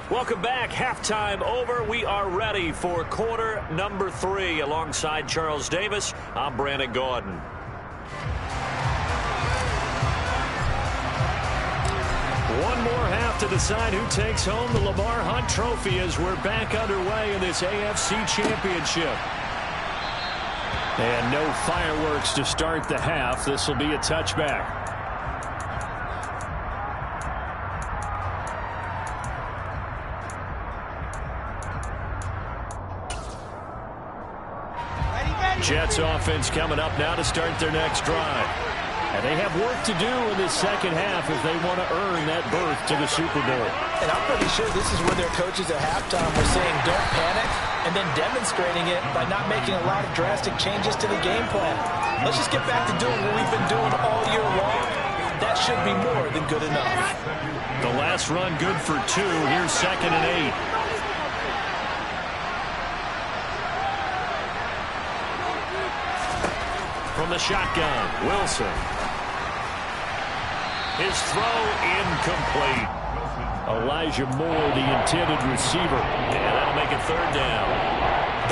D: Welcome back. Halftime over. We are ready for quarter number 3. Alongside Charles Davis, I'm Brandon Gaudin. One more half to decide who takes home the Lamar Hunt Trophy as we're back underway in this AFC Championship. And no fireworks to start the half. This will be a touchback. Jets offense coming up now to start their next drive. And they have work to do in this second half if they want to earn that berth to the Super Bowl.
F: And I'm pretty sure this is where their coaches at halftime were saying don't panic and then demonstrating it by not making a lot of drastic changes to the game plan. Let's just get back to doing what we've been doing all year long. That should be more than good enough.
D: The last run good for 2. Here's 2nd and 8. From the shotgun, Wilson. His throw incomplete. Elijah Moore, the intended receiver. And that'll make it 3rd down.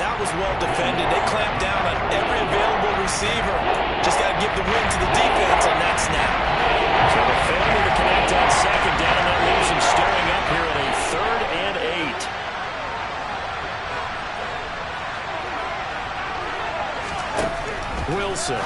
F: That was well defended. They clamped down on every available receiver. Just got to give the win to the defense on that snap.
D: So the failure to connect on 2nd down, that leaves him staring up here at a 3rd and 8. Wilson.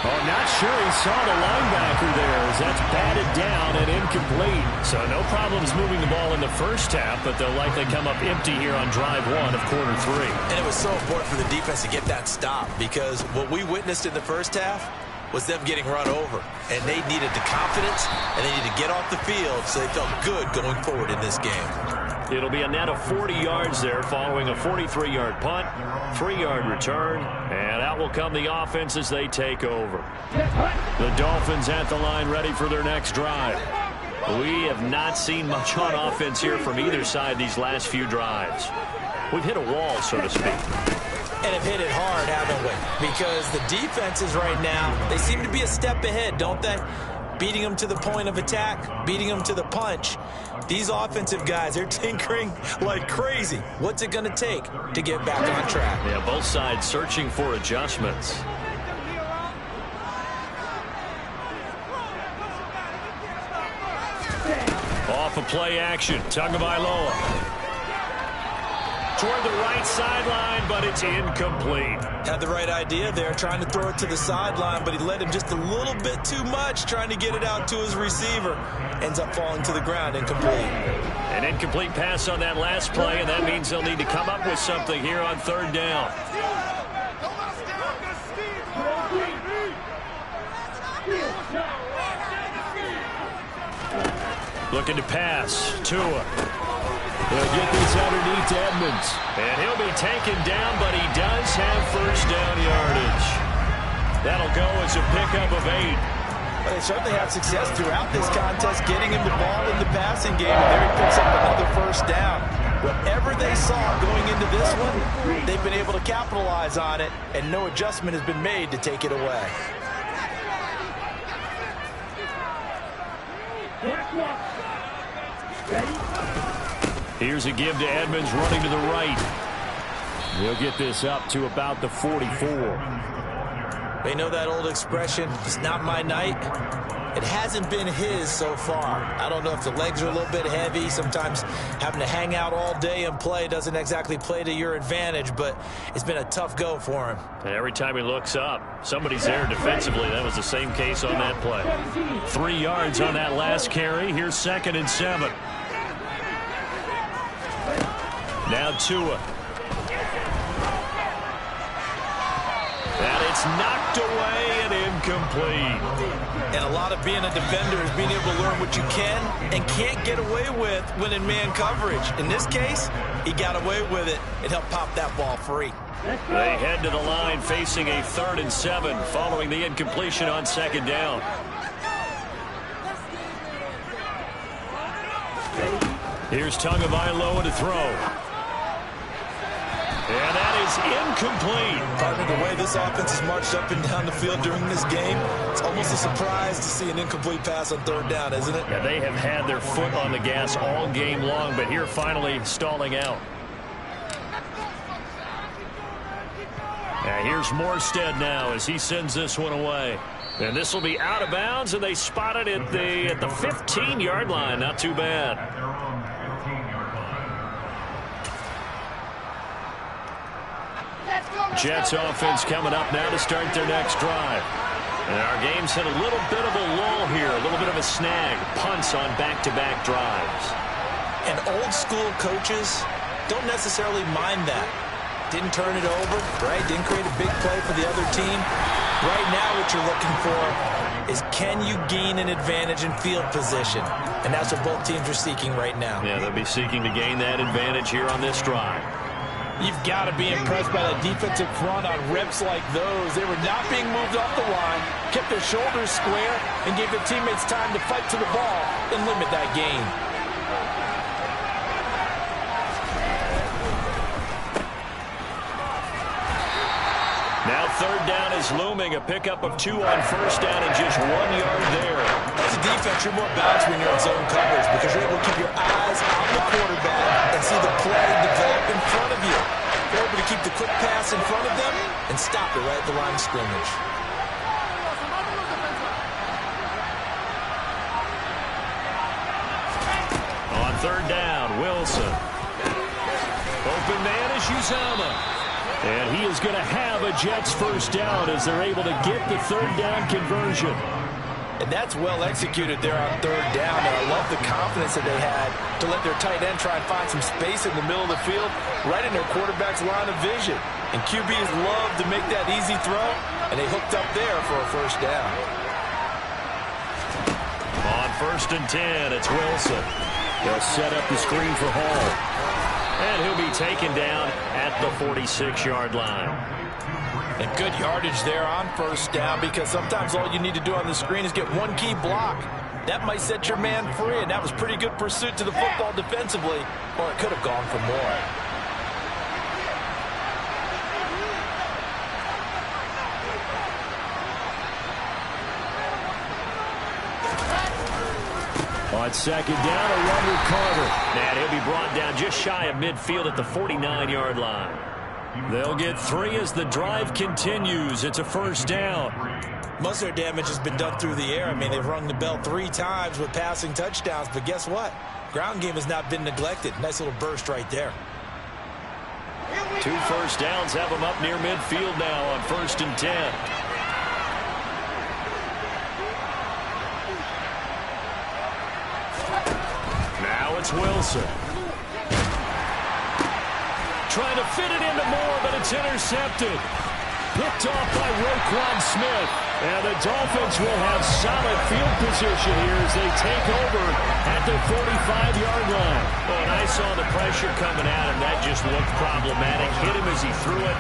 D: Oh, not sure he saw the linebacker there as that's batted down and incomplete. So no problems moving the ball in the first half, but they'll likely come up empty here on drive 1 of quarter 3.
F: And it was so important for the defense to get that stop because what we witnessed in the first half was them getting run over. And they needed the confidence and they needed to get off the field so they felt good going forward in this game.
D: It'll be a net of 40 yards there following a 43-yard punt, 3-yard return, and out will come the offense as they take over. The Dolphins at the line ready for their next drive. We have not seen much on offense here from either side these last few drives. We've hit a wall, so to speak.
F: And have hit it hard, haven't we? Because the defenses right now, they seem to be a step ahead, don't they? Beating them to the point of attack, beating them to the punch. These offensive guys, they're tinkering like crazy. What's it going to take to get back on track?
D: Yeah, both sides searching for adjustments. Off of play action, Tagovailoa. Toward the right sideline, but it's incomplete.
F: Had the right idea there, trying to throw it to the sideline, but he led him just a little bit too much, trying to get it out to his receiver. Ends up falling to the ground, incomplete.
D: An incomplete pass on that last play, and that means they'll need to come up with something here on third down. Looking to pass. Tua.
H: They'll get this underneath to Edmonds.
D: And he'll be taken down, but he does have first down yardage. That'll go as a pickup of 8.
F: Well, they certainly had success throughout this contest, getting him the ball in the passing game, and there he picks up another first down. Whatever they saw going into this one, they've been able to capitalize on it, and no adjustment has been made to take it away.
D: Here's a give to Edmonds running to the right.
H: He'll get this up to about the 44.
F: They know that old expression, it's not my night. It hasn't been his so far. I don't know if the legs are a little bit heavy. Sometimes having to hang out all day and play doesn't exactly play to your advantage, but it's been a tough go for him.
D: And every time he looks up, somebody's there defensively. That was the same case on that play. 3 yards on that last carry. Here's 2nd and 7. Now Tua. And it's knocked away and incomplete.
F: And a lot of being a defender is being able to learn what you can and can't get away with when in man coverage. In this case, he got away with it and helped pop that ball free.
D: They head to the line facing a 3rd and 7 following the incompletion on 2nd down. Here's Tagovailoa to throw. And that is incomplete.
F: Partner, the way this offense has marched up and down the field during this game, it's almost a surprise to see an incomplete pass on 3rd down, isn't it?
D: Yeah, they have had their foot on the gas all game long, but here finally stalling out. And here's Morstead now as he sends this one away. And this will be out of bounds, and they spot it at the 15-yard line. Not too bad. Jets offense coming up now to start their next drive. And our game's hit a little bit of a lull here, a little bit of a snag. Punts on back-to-back drives.
F: And old-school coaches don't necessarily mind that. Didn't turn it over, right? Didn't create a big play for the other team. Right now what you're looking for is can you gain an advantage in field position? And that's what both teams are seeking right now.
D: Yeah, they'll be seeking to gain that advantage here on this drive.
F: You've got to be impressed by the defensive front on reps like those. They were not being moved off the line, kept their shoulders square, and gave their teammates time to fight to the ball and limit that gain.
D: Now 3rd down is looming. A pickup of 2 on 1st down and just 1 yard there.
F: As a defense, you're more balanced when you're in zone coverage because you're able to keep your eyes on the quarterback and see the play develop in front of you. You're able to keep the quick pass in front of them and stop it right at the line of scrimmage.
D: On 3rd down, Wilson. Open man is Uzomah. And he is going to have a Jets first down as they're able to get the 3rd down conversion.
F: And that's well executed there on 3rd down. And I love the confidence that they had to let their tight end try and find some space in the middle of the field, right in their quarterback's line of vision. And QBs love to make that easy throw, and they hooked up there for a first down.
D: On 1st and 10. It's Wilson. They'll set up the screen for Hall. And he'll be taken down at the 46-yard line.
G: And good yardage there on 1st down, because sometimes all you need to do on the screen is get one key block. That might set your man free, and that was pretty good pursuit to the football defensively, or it could have gone for more.
D: On 2nd down, a run with Carter. And he'll be brought down just shy of midfield at the 49-yard line. They'll get 3 as the drive continues. It's a 1st down.
F: Most of their damage has been done through the air. I mean, they've rung the bell 3 times with passing touchdowns, but guess what? Ground game has not been neglected. Nice little burst right there.
D: 2 1st downs have them up near midfield now on 1st and 10. Now it's Wilson. Trying to fit it into Moore, but it's intercepted. Picked off by Roquan Smith. And the Dolphins will have solid field position here as they take over at the 45-yard line. Oh, and I saw the pressure coming at him. That just looked problematic. Hit him as he threw it,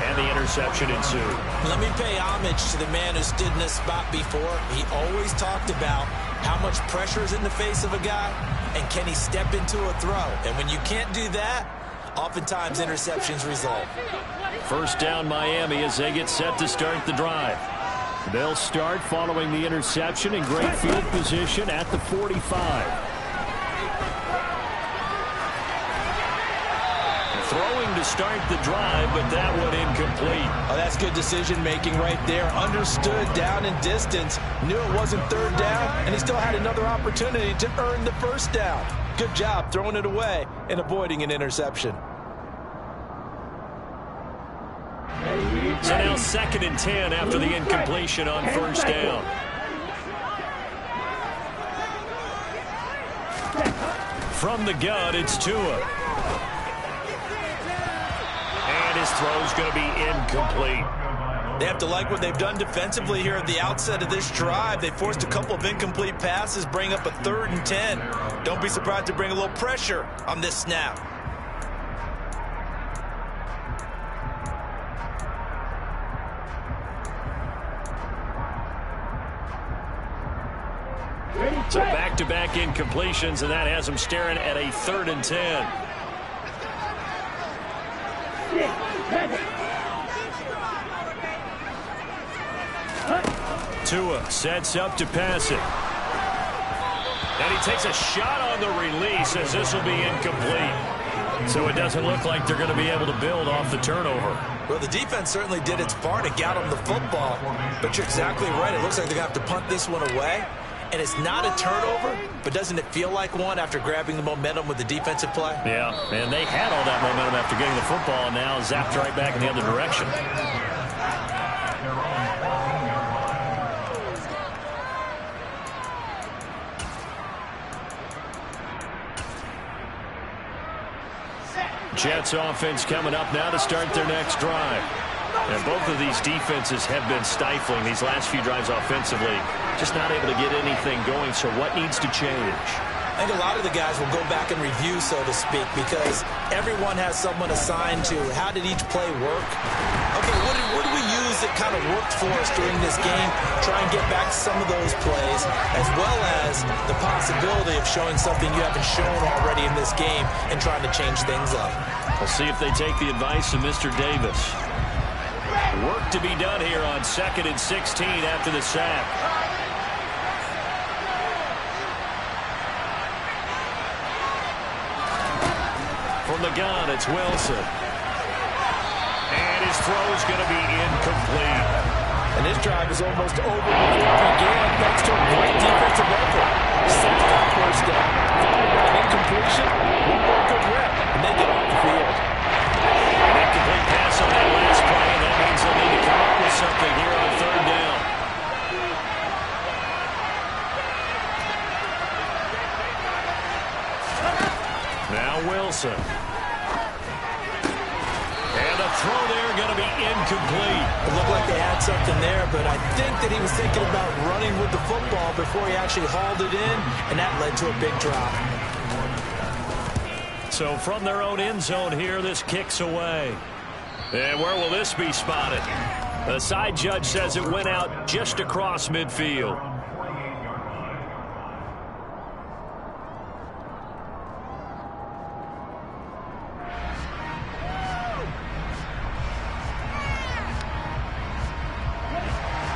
D: and the interception ensued.
F: Let me pay homage to the man who stood in this spot before. He always talked about how much pressure is in the face of a guy, and can he step into a throw. And when you can't do that, oftentimes interceptions result.
D: 1st down Miami as they get set to start the drive. They'll start following the interception in great field position at the 45. Throwing to start the drive, but that one incomplete.
F: Oh, that's good decision-making right there. Understood down in distance, knew it wasn't 3rd down, and he still had another opportunity to earn the 1st down. Good job throwing it away and avoiding an interception.
D: So now 2nd and 10 after the incompletion on 1st down. From the gun, it's Tua. And his throw's going to be incomplete.
F: They have to like what they've done defensively here at the outset of this drive. They forced a couple of incomplete passes, bring up a 3rd and 10. Don't be surprised to bring a little pressure on this snap.
D: So back-to-back incompletions, and that has them staring at a 3rd and 10. Tua sets up to pass it. And he takes a shot on the release as this will be incomplete. So it doesn't look like they're going to be able to build off the turnover.
F: Well, the defense certainly did its part to get them the football. But you're exactly right. It looks like they're going to have to punt this one away. And it's not a turnover, but doesn't it feel like one after grabbing the momentum with the defensive play?
D: Yeah, and they had all that momentum after getting the football, and now zapped right back in the other direction. Jets offense coming up now to start their next drive. And both of these defenses have been stifling these last few drives offensively. Just not able to get anything going, so what needs to change?
F: I think a lot of the guys will go back and review, so to speak, because everyone has someone assigned to how did each play work. Okay, what did we use that kind of worked for us during this game? Try and get back to some of those plays, as well as the possibility of showing something you haven't shown already in this game and trying to change things up.
D: We'll see if they take the advice of Mr. Davis. Work to be done here on 2nd and 16 after the sack. From the gun, it's Wilson. And his throw is going to be incomplete.
F: And this drive is almost over before it began, thanks to a great defensive effort. Sacked on 1st down, followed by an incompletion, one more good rep, and they get off the field.
D: An incomplete pass on that last play, and that means they'll need to come up with something here on 3rd down. Now Wilson. And the throw there going to be incomplete.
F: It looked like they had something there, but I think that he was thinking about running with the football before he actually hauled it in, and that led to a big drop.
D: So from their own end zone here, this kicks away. And where will this be spotted? The side judge says it went out just across midfield.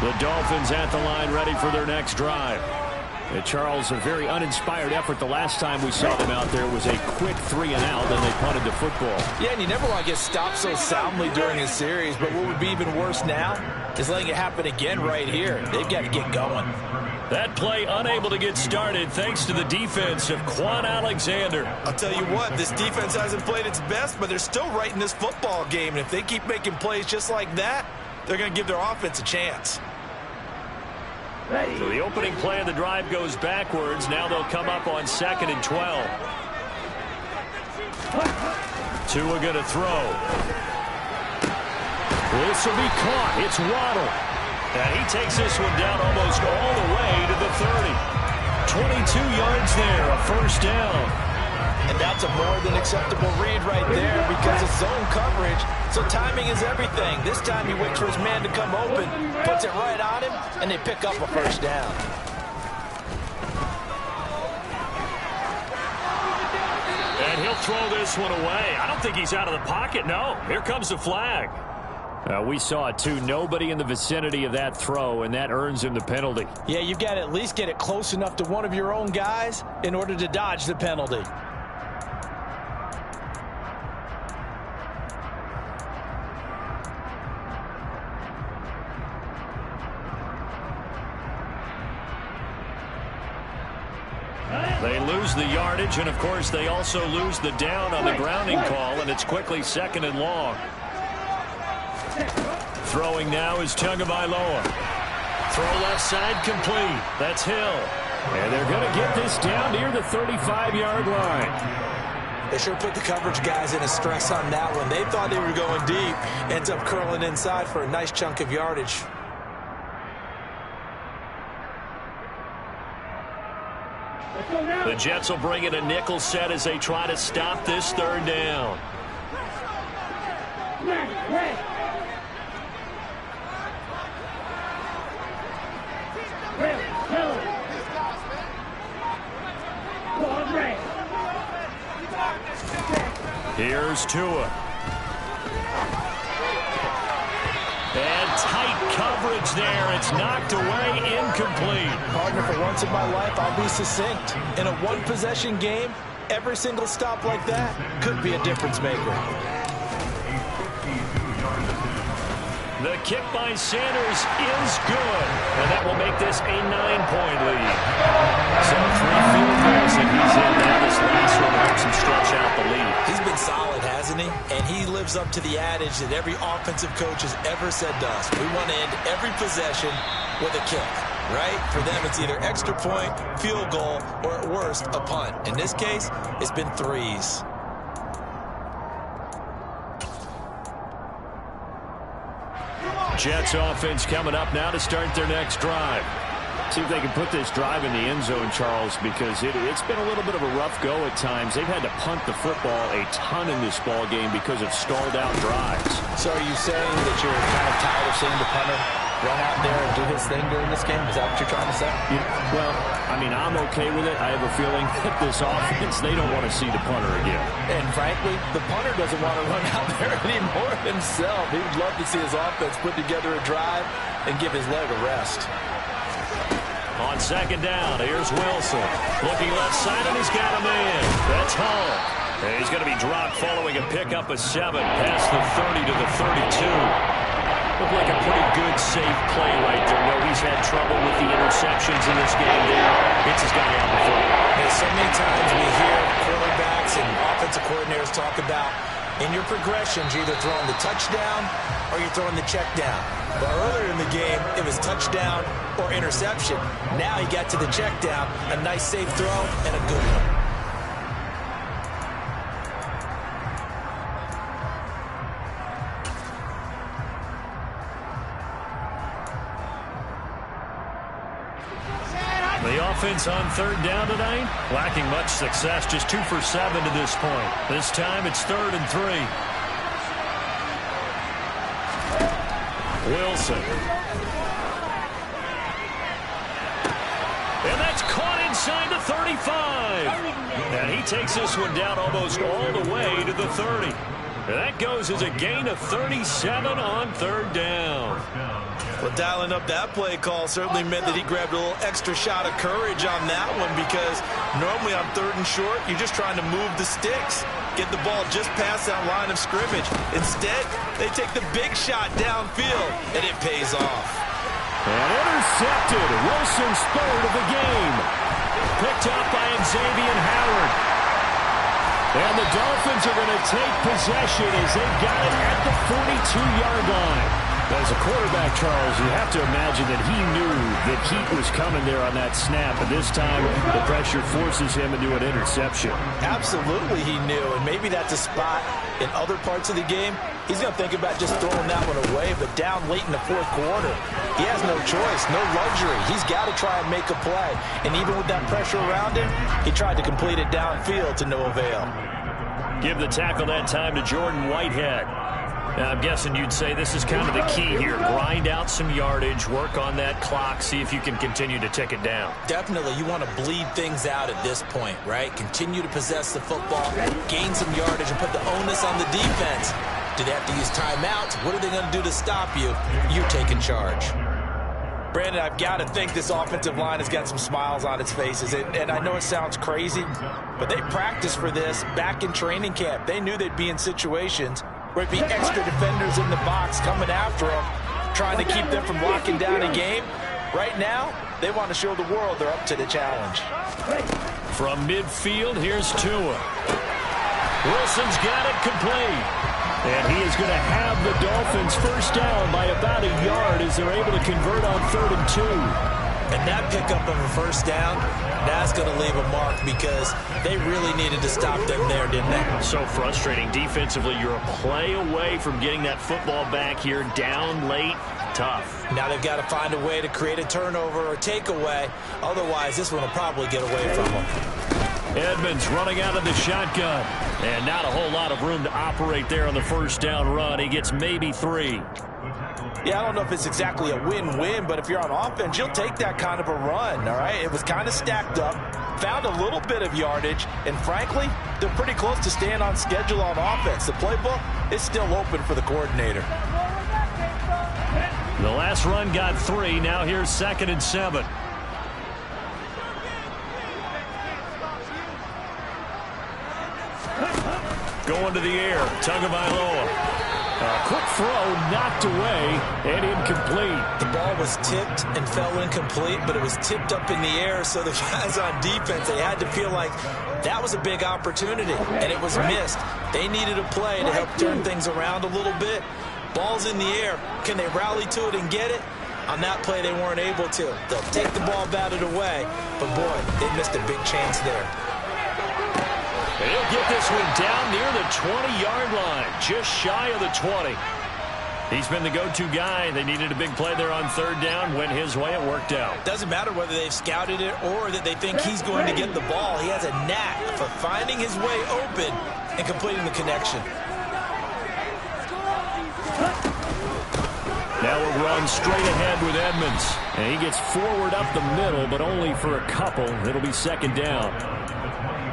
D: The Dolphins at the line, ready for their next drive. And Charles, a very uninspired effort. The last time we saw them out there was a quick 3-and-out, and they punted the football.
F: Yeah, and you never want to get stopped so soundly during a series, but what would be even worse now is letting it happen again right here. They've got to get going.
D: That play unable to get started thanks to the defense of Quan Alexander.
G: I'll tell you what, this defense hasn't played its best, but they're still right in this football game. And if they keep making plays just like that, they're going to give their offense a chance.
D: So the opening play of the drive goes backwards. Now they'll come up on 2nd and 12. Tua going to throw. This will be caught. It's Waddle. And he takes this one down almost all the way to the 30. 22 yards there, a first down.
F: And that's a more than acceptable read right there because it's zone coverage, so timing is everything. This time he waits for his man to come open, puts it right on him, and they pick up a first down.
D: And he'll throw this one away. I don't think he's out of the pocket, no. Here comes the flag. We saw it too. Nobody in the vicinity of that throw, and that earns him the penalty.
F: Yeah, you've got to at least get it close enough to one of your own guys in order to dodge the penalty.
D: They lose the yardage, and of course they also lose the down on the grounding call, and it's quickly 2nd and long. Throwing now is Tagovailoa. Throw left side complete. That's Hill. And they're going to get this down near the 35-yard line.
F: They sure put the coverage guys in a stress on that one. They thought they were going deep. Ends up curling inside for a nice chunk of yardage.
D: The Jets will bring in a nickel set as they try to stop this 3rd down. Here's Tua. And tight coverage there. It's knocked away, incomplete.
F: Partner, for once in my life, I'll be succinct. In a one-possession game, every single stop like that could be a difference maker.
D: The kick by Sanders is good, and that will make this a 9-point lead. So 3 field goals, and he's in now. This last one helps him stretch out the lead.
F: He's been solid, hasn't he? And he lives up to the adage that every offensive coach has ever said to us. We want to end every possession with a kick, right? For them, it's either extra point, field goal, or at worst, a punt. In this case, it's been 3s.
D: Jets offense coming up now to start their next drive. See if they can put this drive in the end zone, Charles, because it's been a little bit of a rough go at times. They've had to punt the football a ton in this ball game because of stalled out drives.
F: So are you saying that you're kind of tired of seeing the punter run out there and do his thing during this game? Is that what you're trying to say?
D: Yeah, well, I mean, I'm okay with it. I have a feeling that this offense, they don't want to see the punter again.
F: And frankly, the punter doesn't want to run out there anymore himself. He would love to see his offense put together a drive and give his leg a rest.
D: On 2nd down, here's Wilson. Looking left side, and he's got a man. That's Hall. And he's going to be dropped following a pickup of 7 past the 30 to the 32. Looked like a pretty good, safe play right there. No, he's had trouble with the interceptions in this game there. Hits his guy out the foot.
F: And so many times we hear quarterbacks and offensive coordinators talk about in your progressions, you're either throwing the touchdown or you're throwing the check down. But earlier in the game, it was touchdown or interception. Now he got to the check down, a nice safe throw, and a good one.
D: The offense on third down tonight, lacking much success, just 2 for 7 to this point. This time it's 3rd and 3. Wilson. And that's caught inside the 35. And he takes this one down almost all the way to the 30. And that goes as a gain of 37 on third down.
G: Well, dialing up that play call certainly meant that he grabbed a little extra shot of courage on that one, because normally on 3rd and short, you're just trying to move the sticks, get the ball just past that line of scrimmage. Instead, they take the big shot downfield, and it pays off.
D: And intercepted. Wilson's 3rd of the game. Picked up by Xavier Howard. And the Dolphins are going to take possession as they've got it at the 42-yard line. As a quarterback, Charles, you have to imagine that he knew that heat was coming there on that snap, and this time the pressure forces him into an interception.
F: Absolutely he knew, and maybe that's a spot in other parts of the game. He's going to think about just throwing that one away, but down late in the 4th quarter, he has no choice, no luxury. He's got to try and make a play, and even with that pressure around him, he tried to complete it downfield to no avail.
D: Give the tackle that time to Jordan Whitehead. Now, I'm guessing you'd say this is kind of the key here. Grind out some yardage, work on that clock, see if you can continue to tick it down.
F: Definitely. You want to bleed things out at this point, right? Continue to possess the football, gain some yardage, and put the onus on the defense. Do they have to use timeouts? What are they going to do to stop you? You're taking charge. Brandon, I've got to think this offensive line has got some smiles on its faces. And I know it sounds crazy, but they practiced for this back in training camp. They knew they'd be in situations where it'd be extra defenders in the box coming after them, trying to keep them from locking down a game. Right now, they want to show the world they're up to the challenge.
D: From midfield, here's Tua. Wilson's got it complete. And he is going to have the Dolphins first down by about a yard as they're able to convert on 3rd and 2.
F: And that pickup of a first down, that's going to leave a mark, because they really needed to stop them there, didn't they?
D: So frustrating. Defensively, you're a play away from getting that football back here, down late. Tough.
F: Now they've got to find a way to create a turnover or takeaway. Otherwise, this one will probably get away from them.
D: Edmonds running out of the shotgun. And not a whole lot of room to operate there on the first down run. He gets maybe 3.
F: Yeah, I don't know if it's exactly a win-win, but if you're on offense, you'll take that kind of a run, all right? It was kind of stacked up, found a little bit of yardage, and frankly, they're pretty close to staying on schedule on offense. The playbook is still open for the coordinator.
D: The last run got 3. Now here's 2nd and 7. Going to the air, Tagovailoa. Quick throw, knocked away, and incomplete.
F: The ball was tipped and fell incomplete, but it was tipped up in the air, so the guys on defense, they had to feel like that was a big opportunity, and it was missed. They needed a play to help turn things around a little bit. Ball's in the air. Can they rally to it and get it? On that play, they weren't able to. They'll take the ball, batted away, but boy, they missed a big chance there.
D: And he'll get this one down near the 20-yard line, just shy of the 20. He's been the go-to guy. They needed a big play there on 3rd down. Went his way. It worked out.
F: Doesn't matter whether they've scouted it or that they think he's going to get the ball. He has a knack for finding his way open and completing the connection.
D: Now a run straight ahead with Edmonds. And he gets forward up the middle, but only for a couple. It'll be 2nd down.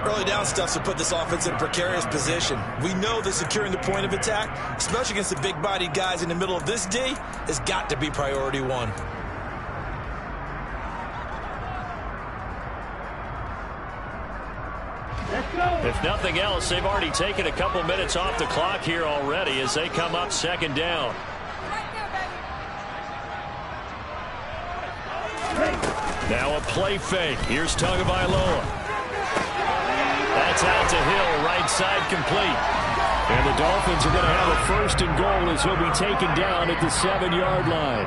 F: Early down stuff to put this offense in a precarious position. We know that securing the point of attack, especially against the big-bodied guys in the middle of this D, has got to be priority 1.
D: If nothing else, they've already taken a couple minutes off the clock here already as they come up 2nd down. Now a play fake. Here's Tagovailoa. That's out to Hill, right side complete. And the Dolphins are going to have a 1st and goal as he'll be taken down at the 7-yard line.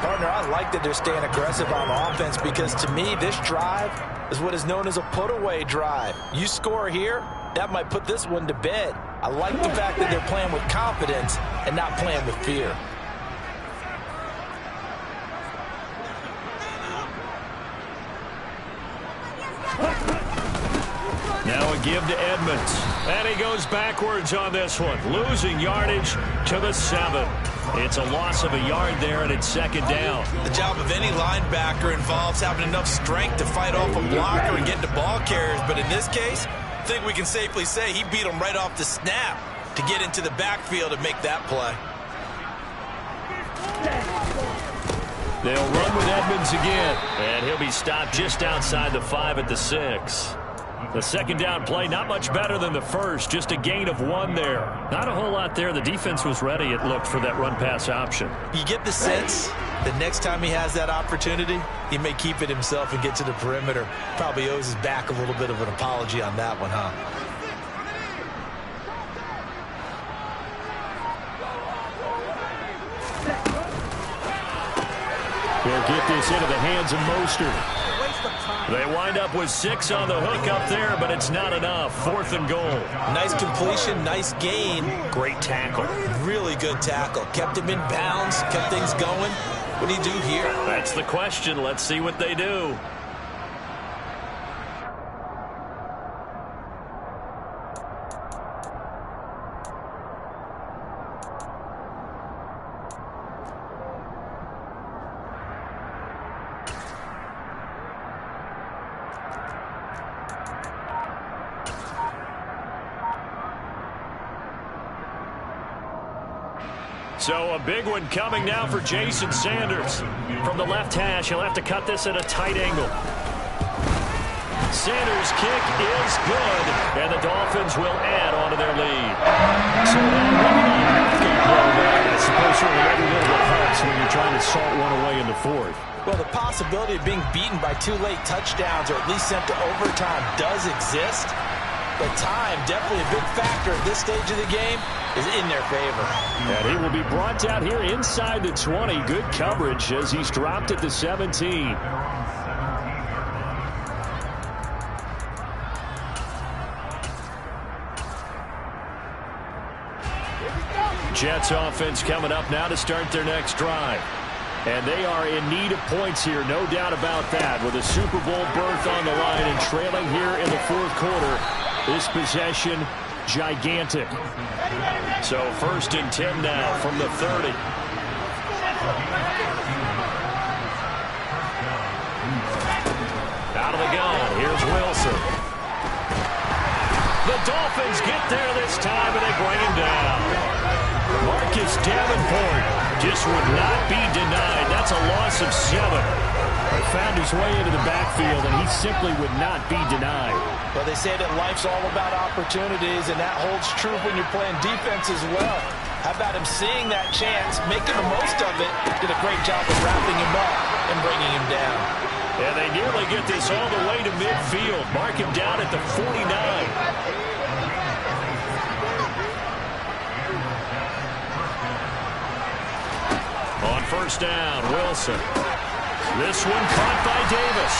F: Partner, I like that they're staying aggressive on offense, because to me, this drive is what is known as a put-away drive. You score here, that might put this one to bed. I like the fact that they're playing with confidence and not playing with fear.
D: Now a give to Edmonds. And he goes backwards on this one, losing yardage to the 7. It's a loss of a yard there, and it's second down.
F: The job of any linebacker involves having enough strength to fight off a blocker and get to ball carriers. But in this case, I think we can safely say he beat him right off the snap to get into the backfield and make that play.
D: They'll run with Edmonds again, and he'll be stopped just outside the 5 at the 6. The second down play, not much better than the first, just a gain of 1 there. Not a whole lot there. The defense was ready, it looked, for that run-pass option.
F: You get the sense that next time he has that opportunity, he may keep it himself and get to the perimeter. Probably owes his back a little bit of an apology on that one, huh?
D: He'll get this into the hands of Mostert. They wind up with 6 on the hook up there, but it's not enough. 4th and goal.
F: Nice completion, nice gain.
D: Great tackle.
F: Really good tackle. Kept him in bounds, kept things going. What do you do here?
D: That's the question. Let's see what they do. So a big one coming now for Jason Sanders. From the left hash, he'll have to cut this at a tight angle. Sanders' kick is good, and the Dolphins will add on to their lead. So maybe not a blow there. I suppose certainly every little bit helps when you're trying to salt one away in the 4th.
F: Well, the possibility of being beaten by 2 late touchdowns or at least sent to overtime does exist. But time, definitely a big factor at this stage of the game, is in their favor.
D: And he will be brought down here inside the 20. Good coverage as he's dropped at the 17. Jets offense coming up now to start their next drive. And they are in need of points here, no doubt about that, with a Super Bowl berth on the line and trailing here in the 4th quarter. This possession, gigantic. So 1st and 10 now from the 30. Out of the gun, here's Wilson. The Dolphins get there this time, and they bring him down. Marcus Davenport just would not be denied. That's a loss of 7. Found his way into the backfield, and he simply would not be denied.
F: Well, they say that life's all about opportunities, and that holds true when you're playing defense as well. How about him seeing that chance, making the most of it, did a great job of wrapping him up and bringing him down.
D: And they nearly get this all the way to midfield. Mark him down at the 49. On 1st down, Wilson. This one caught by Davis.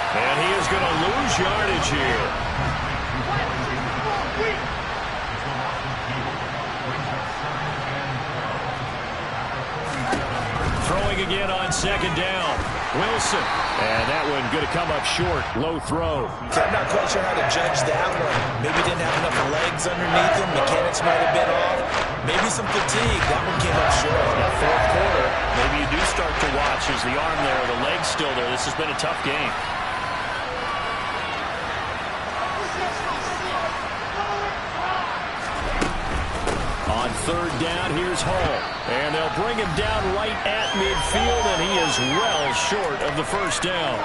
D: And he is going to lose yardage here. Throwing again on 2nd down. Wilson. And that one going to come up short. Low throw.
F: I'm not quite sure how to judge that one. Maybe didn't have enough legs underneath him. Mechanics might have been off. Maybe some fatigue. That one came up short.
D: In the 4th quarter, maybe you do start to watch as the arm there, the leg's still there. This has been a tough game. On 3rd down, here's Hall. And they'll bring him down right at midfield, and he is well short of the 1st down.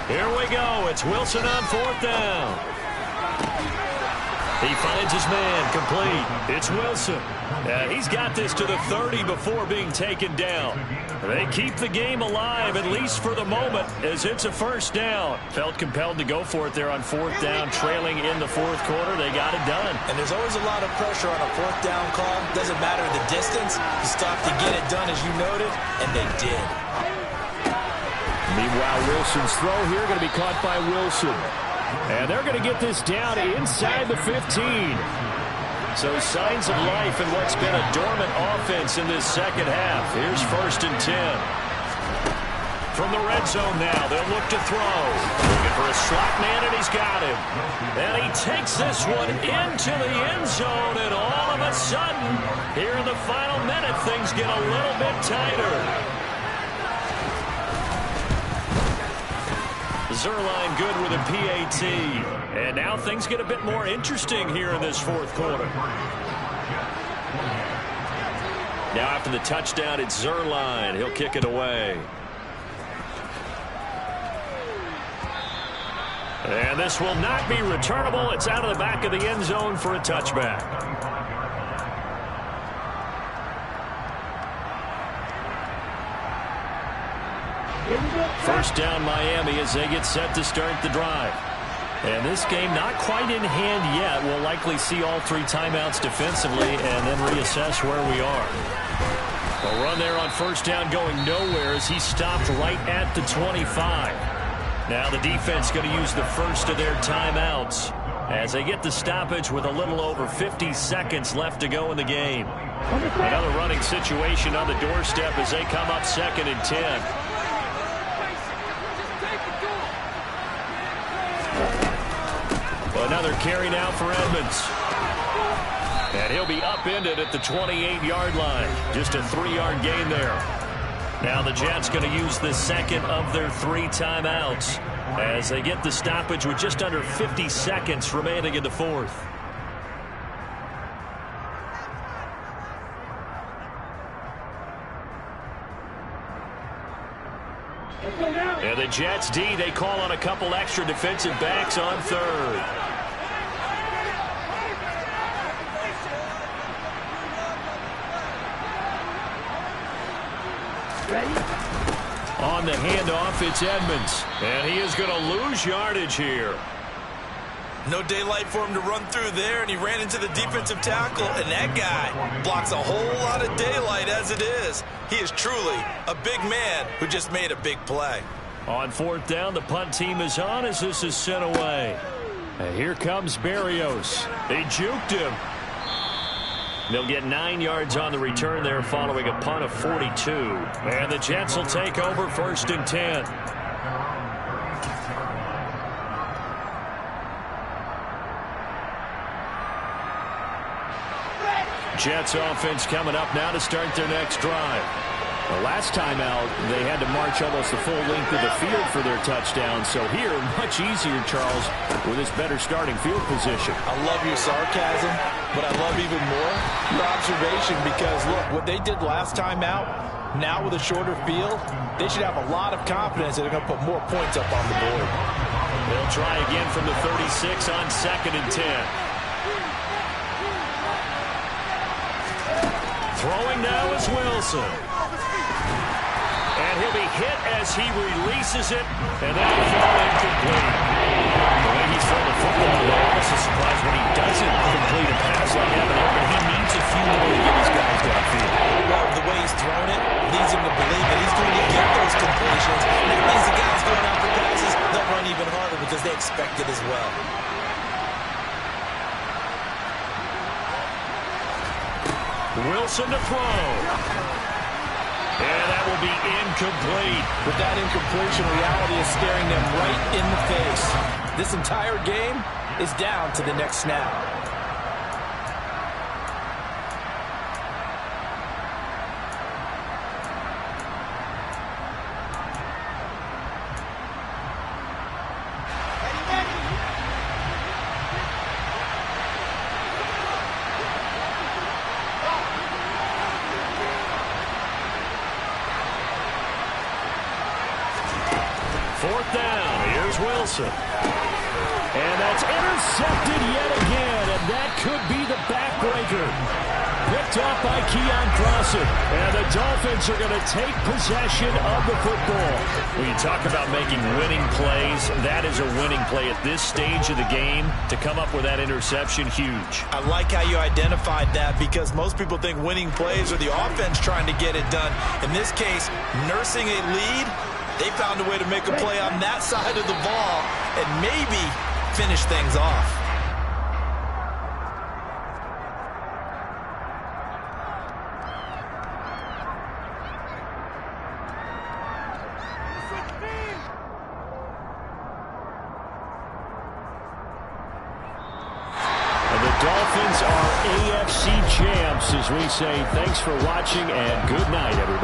D: Here we go. It's Wilson on 4th down. He finds his man, complete. It's Wilson. He's got this to the 30 before being taken down. They keep the game alive, at least for the moment, as it's a 1st down. Felt compelled to go for it there on 4th down, trailing in the 4th quarter. They got it done.
F: And there's always a lot of pressure on a 4th down call. Doesn't matter the distance. You stop to get it done, as you noted, and they did.
H: Meanwhile, Wilson's throw here going to be caught by Wilson. And they're going to get this down inside the 15. So signs of life in what's been a dormant offense in this second half. Here's 1st and 10. From the red zone now, they'll look to throw. Looking for a slot man, and he's got him. And he takes this one into the end zone, and all of a sudden, here in the final minute, things get a little bit tighter. Zuerlein good with a PAT. And now things get a bit more interesting here in this 4th quarter. Now after the touchdown, it's Zuerlein. He'll kick it away. And this will not be returnable. It's out of the back of the end zone for a touchback. First down Miami as they get set to start the drive. And this game not quite in hand yet. We'll likely see all 3 timeouts defensively and then reassess where we are. A run there on first down going nowhere as he stopped right at the 25. Now the defense going to use the first of their timeouts as they get the stoppage with a little over 50 seconds left to go in the game. Another running situation on the doorstep as they come up 2nd and 10. Another carry now for Edmonds. And he'll be upended at the 28-yard line. Just a 3-yard gain there. Now the Jets going to use the second of their 3 timeouts as they get the stoppage with just under 50 seconds remaining in the 4th. And the Jets D, they call on a couple extra defensive backs on 3rd. On the handoff, it's Edmonds. And he is going to lose yardage here.
G: No daylight for him to run through there, and he ran into the defensive tackle, and that guy blocks a whole lot of daylight as it is. He is truly a big man who just made a big play.
H: On 4th down, the punt team is on as this is sent away. And here comes Berrios. They juked him. They'll get 9 yards on the return there following a punt of 42. And the Jets will take over 1st and 10. Jets offense coming up now to start their next drive. The last time out, they had to march almost the full length of the field for their touchdown. So here, much easier, Charles, with this better starting field position.
F: I love your sarcasm, but I love even more your observation because, look, what they did last time out, now with a shorter field, they should have a lot of confidence that they're going to put more points up on the board.
H: They'll try again from the 36 on 2nd and 10. Throwing now is Wilson. And he'll be hit as he releases it, and that'll fall incomplete. The way he's thrown the football, I'm also surprised when he doesn't complete a pass like that, but he needs a few more to get his guys downfield.
F: Well, the way he's thrown it leads him to believe that he's going to get those completions. That means the guys going out for passes, they'll run even harder because they expect it as well.
H: Wilson to throw. And that will be incomplete.
F: With that incompletion, reality is staring them right in the face. This entire game is down to the next snap.
H: And that's intercepted yet again, and that could be the backbreaker. Picked off by Keon Crossen, and the Dolphins are going to take possession of the football. When you talk about making winning plays, that is a winning play at this stage of the game. To come up with that interception, huge.
G: I like how you identified that because most people think winning plays are the offense trying to get it done. In this case, nursing a lead They found a way to make a play on that side of the ball and maybe finish things off.
D: Dolphins are AFC champs as we say thanks for watching and good night, everybody.